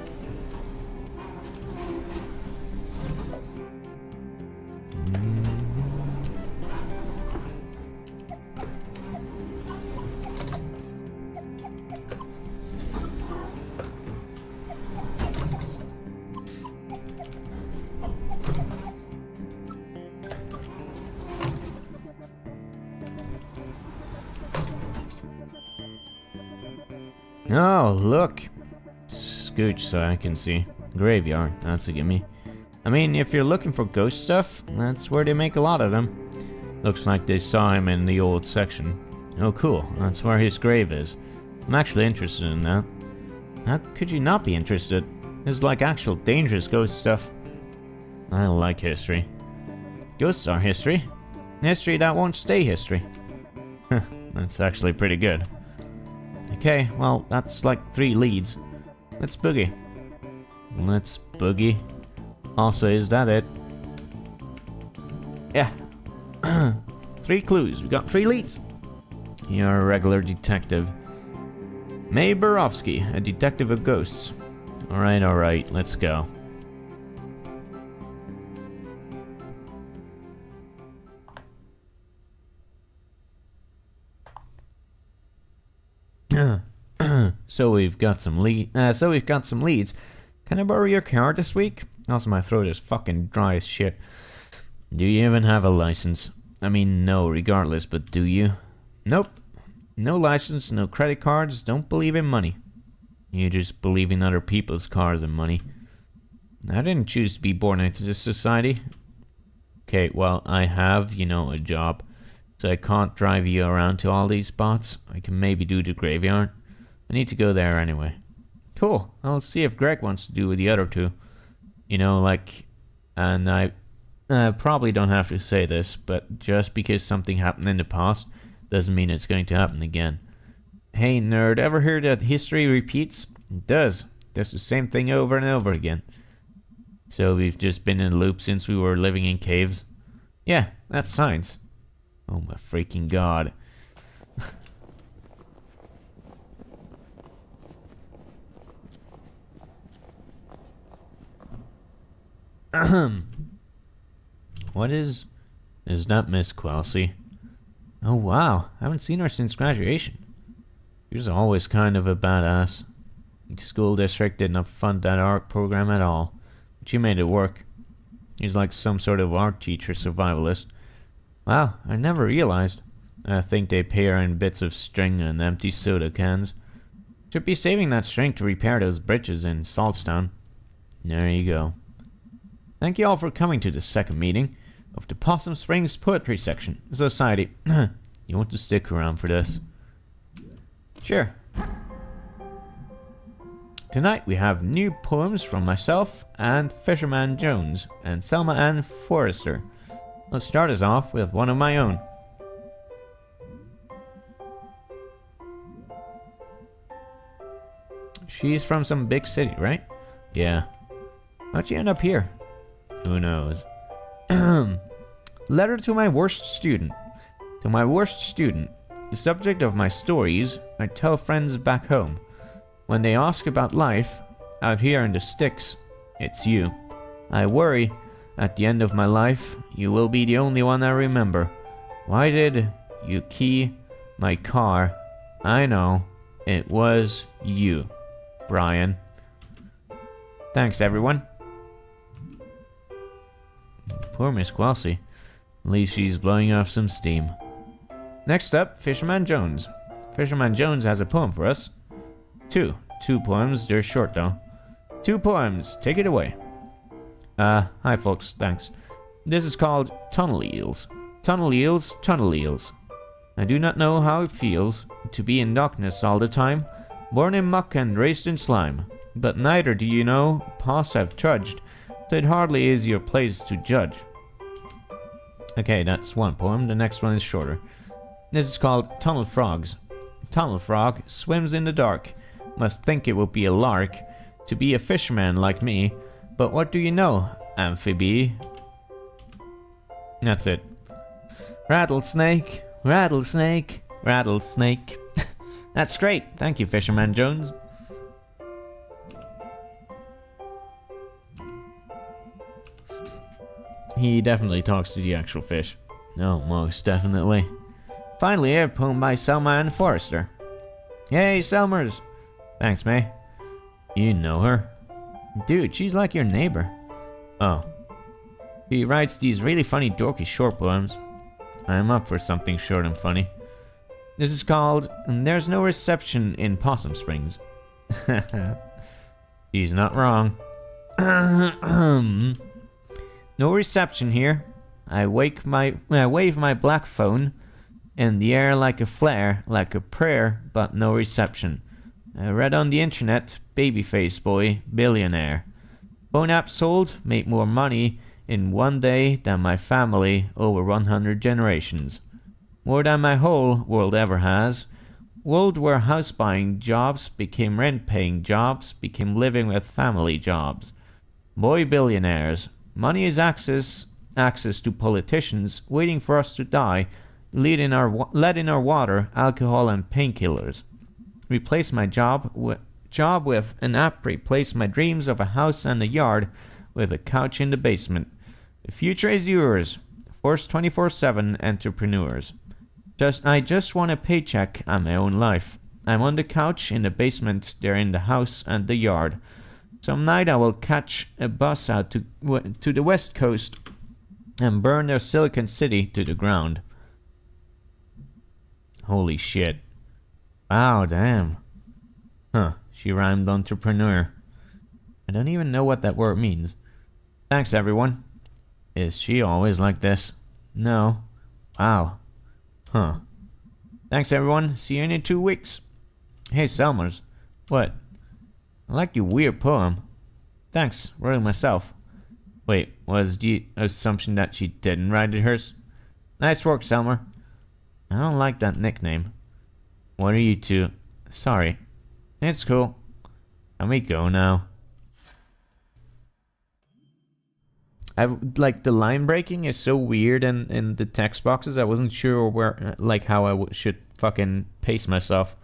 C: Oh, look. Scooch so I can see. Graveyard, that's a gimme. I mean, if you're looking for ghost stuff, that's where they make a lot of them. Looks like they saw him in the old section. Oh cool, that's where his grave is. I'm actually interested in that. How could you not be interested? This is like actual dangerous ghost stuff. I like history. Ghosts are history. History that won't stay history. That's actually pretty good. Okay, well, that's like 3 leads. Let's boogie. Let's boogie. Also, is that it? Yeah. 3 clues. We got 3 leads. You're a regular detective. May Borowski, a detective of ghosts. Alright, let's go. So we've got some leads. Can I borrow your car this week? Also, my throat is fucking dry as shit. Do you even have a license? I mean, no, regardless, but do you? Nope. No license, no credit cards, don't believe in money. You just believe in other people's cars and money. I didn't choose to be born into this society. Okay, well, I have, a job. So I can't drive you around to all these spots. I can maybe do the graveyard. I need to go there anyway. Cool. I'll see if Greg wants to do with the other 2. And I probably don't have to say this, but just because something happened in the past doesn't mean it's going to happen again. Hey nerd, ever heard that history repeats? It does. Does the same thing over and over again. So we've just been in a loop since we were living in caves? Yeah, that's science. Oh my freaking god. What is that Miss Quelsey? Oh wow, I haven't seen her since graduation. She was always kind of a badass. The school district did not fund that art program at all, but she made it work. She's like some sort of art teacher survivalist. Wow, I never realized. I think they pay her in bits of string and empty soda cans. Should be saving that string to repair those bridges in Saltstown. There you go. Thank you all for coming to the second meeting of the Possum Springs Poetry Section Society. You want to stick around for this? Sure. Tonight we have new poems from myself and Fisherman Jones and Selma Ann Forrester. Let's start us off with one of my own. She's from some big city, right? Yeah. How'd you end up here? Who knows? Letter to my worst student. To my worst student. The subject of my stories I tell friends back home. When they ask about life, out here in the sticks, it's you. I worry, at the end of my life, you will be the only one I remember. Why did you key my car? I know, it was you, Brian. Thanks, everyone. Poor Miss Quelsey. At least she's blowing off some steam. Next up, Fisherman Jones. Fisherman Jones has a poem for us. Two poems, they're short though. 2 poems, take it away. Hi folks, thanks. This is called Tunnel Eels. Tunnel eels, tunnel eels. I do not know how it feels to be in darkness all the time, born in muck and raised in slime. But neither do you know, paths have trudged, so it hardly is your place to judge. Okay, that's one poem, the next one is shorter. This is called Tunnel Frogs. Tunnel frog swims in the dark, must think it would be a lark to be a fisherman like me, but what do you know, amphibie? That's it. Rattlesnake, rattlesnake, rattlesnake. That's great, thank you, Fisherman Jones. He definitely talks to the actual fish. Oh, most definitely. Finally, a poem by Selma and Forrester. Yay, Selmers! Thanks, May. You know her? Dude, she's like your neighbor. Oh. She writes these really funny dorky short poems. I'm up for something short and funny. This is called There's No Reception in Possum Springs. She's not wrong. No reception here. I wave my black phone in the air like a flare, like a prayer, but no reception. I read on the internet, babyface boy, billionaire. Phone app sold, made more money in one day than my family over 100 generations. More than my whole world ever has. World where house buying jobs became rent paying jobs, became living with family jobs. Boy billionaires. Money is access to politicians waiting for us to die, lead in our water, alcohol and painkillers. Replace my job with an app, replace my dreams of a house and a yard with a couch in the basement. The future is yours. Force 24/7 entrepreneurs. I just want a paycheck and my own life. I'm on the couch in the basement, they're in the house and the yard. Some night I will catch a bus out to the west coast and burn their Silicon City to the ground. Holy shit. Wow, damn. Huh, she rhymed entrepreneur. I don't even know what that word means. Thanks, everyone. Is she always like this? No. Wow. Huh. Thanks, everyone. See you in 2 weeks. Hey, Selmers. What? I like your weird poem. Thanks, wrote it myself. Wait, was the assumption that she didn't write it hers? Nice work, Selmer. I don't like that nickname. What are you two? Sorry. It's cool. Can we go now? Like, the line breaking is so weird in the text boxes. I wasn't sure where, like, how I should fucking pace myself.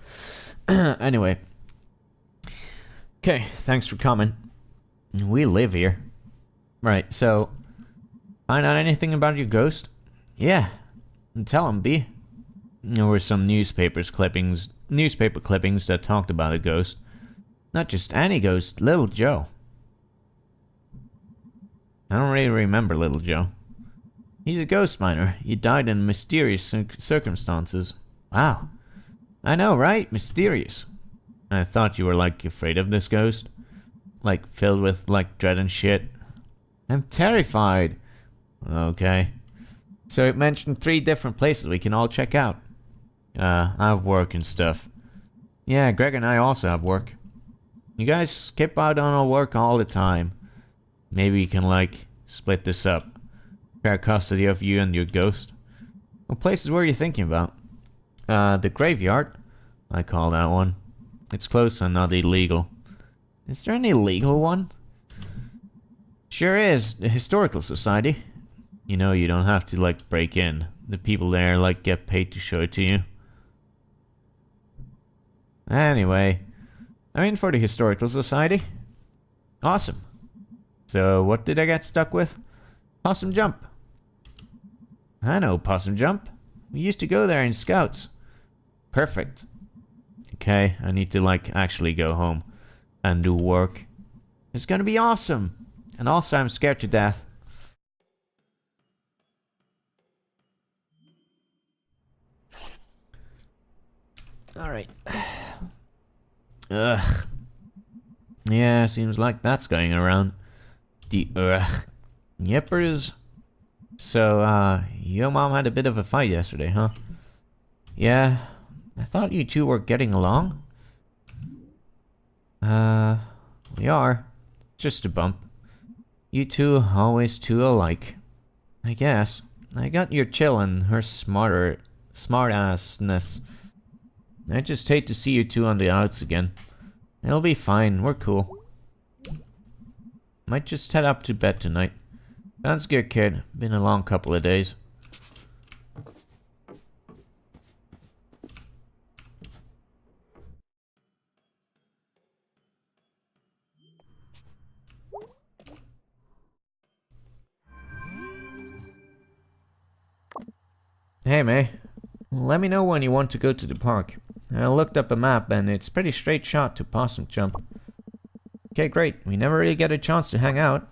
C: Anyway. Okay, thanks for coming. We live here. Right, so... Find out anything about your ghost? Yeah. Tell him, B. There were some newspaper clippings that talked about a ghost. Not just any ghost, Little Joe. I don't really remember Little Joe. He's a ghost miner. He died in mysterious circumstances. Wow. I know, right? Mysterious. I thought you were, like, afraid of this ghost. Like, filled with, like, dread and shit. I'm terrified. Okay. So it mentioned 3 different places we can all check out. I have work and stuff. Yeah, Greg and I also have work. You guys skip out on our work all the time. Maybe you can, like, split this up. Share custody of you and your ghost. What places were you thinking about? The graveyard. I call that one. It's close and not illegal. Is there any legal one? Sure is. The Historical Society. You know, you don't have to, like, break in. The people there, like, get paid to show it to you. Anyway, I'm in for the Historical Society. Awesome. So, what did I get stuck with? Possum Jump. I know Possum Jump. We used to go there in Scouts. Perfect. Okay, I need to, like, actually go home and do work. It's gonna be awesome. And also, I'm scared to death. Alright. Ugh. Yeah, seems like that's going around. The yippers. So, your mom had a bit of a fight yesterday, huh? Yeah, I thought you two were getting along. We are. Just a bump. You two always too alike. I guess. I got your chill and her smart-assness. I just hate to see you two on the outs again. It'll be fine, we're cool. Might just head up to bed tonight. Sounds good, kid. Been a long couple of days. Hey, May. Let me know when you want to go to the park. I looked up a map and it's pretty straight shot to Possum Jump. Okay, great. We never really get a chance to hang out.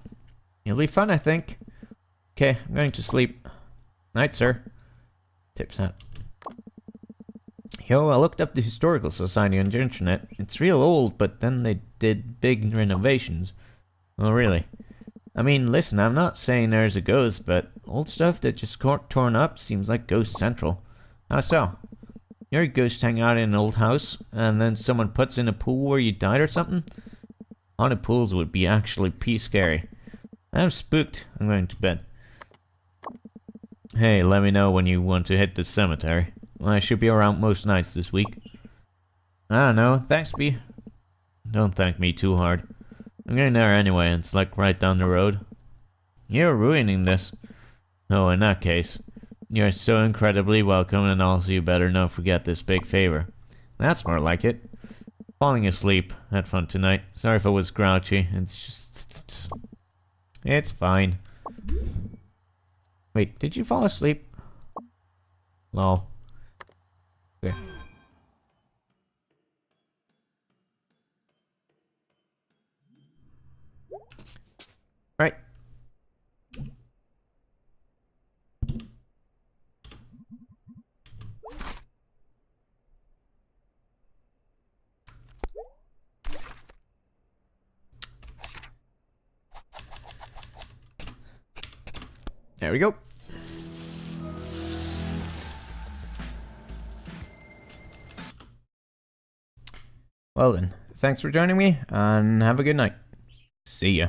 C: It'll be fun, I think. Okay, I'm going to sleep. Night, sir. Tips hat. Yo, I looked up the Historical Society on the internet. It's real old, but then they did big renovations. Oh, really? I mean, listen, I'm not saying there's a ghost, but old stuff that just got torn up seems like Ghost Central. How so? You're a ghost hang out in an old house, and then someone puts in a pool where you died or something? Haunted pools would be actually pretty scary. I'm spooked. I'm going to bed. Hey, let me know when you want to hit the cemetery. I should be around most nights this week. I don't know. Thanks, B. Don't thank me too hard. I'm going there anyway, and it's like right down the road. You're ruining this. Oh, in that case, you're so incredibly welcome, and also you better not forget this big favor. That's more like it. Falling asleep. Had fun tonight. Sorry if I was grouchy. It's just... It's fine. Wait, did you fall asleep? Lol. Okay. Right. There we go. Well then, thanks for joining me, and have a good night. See ya.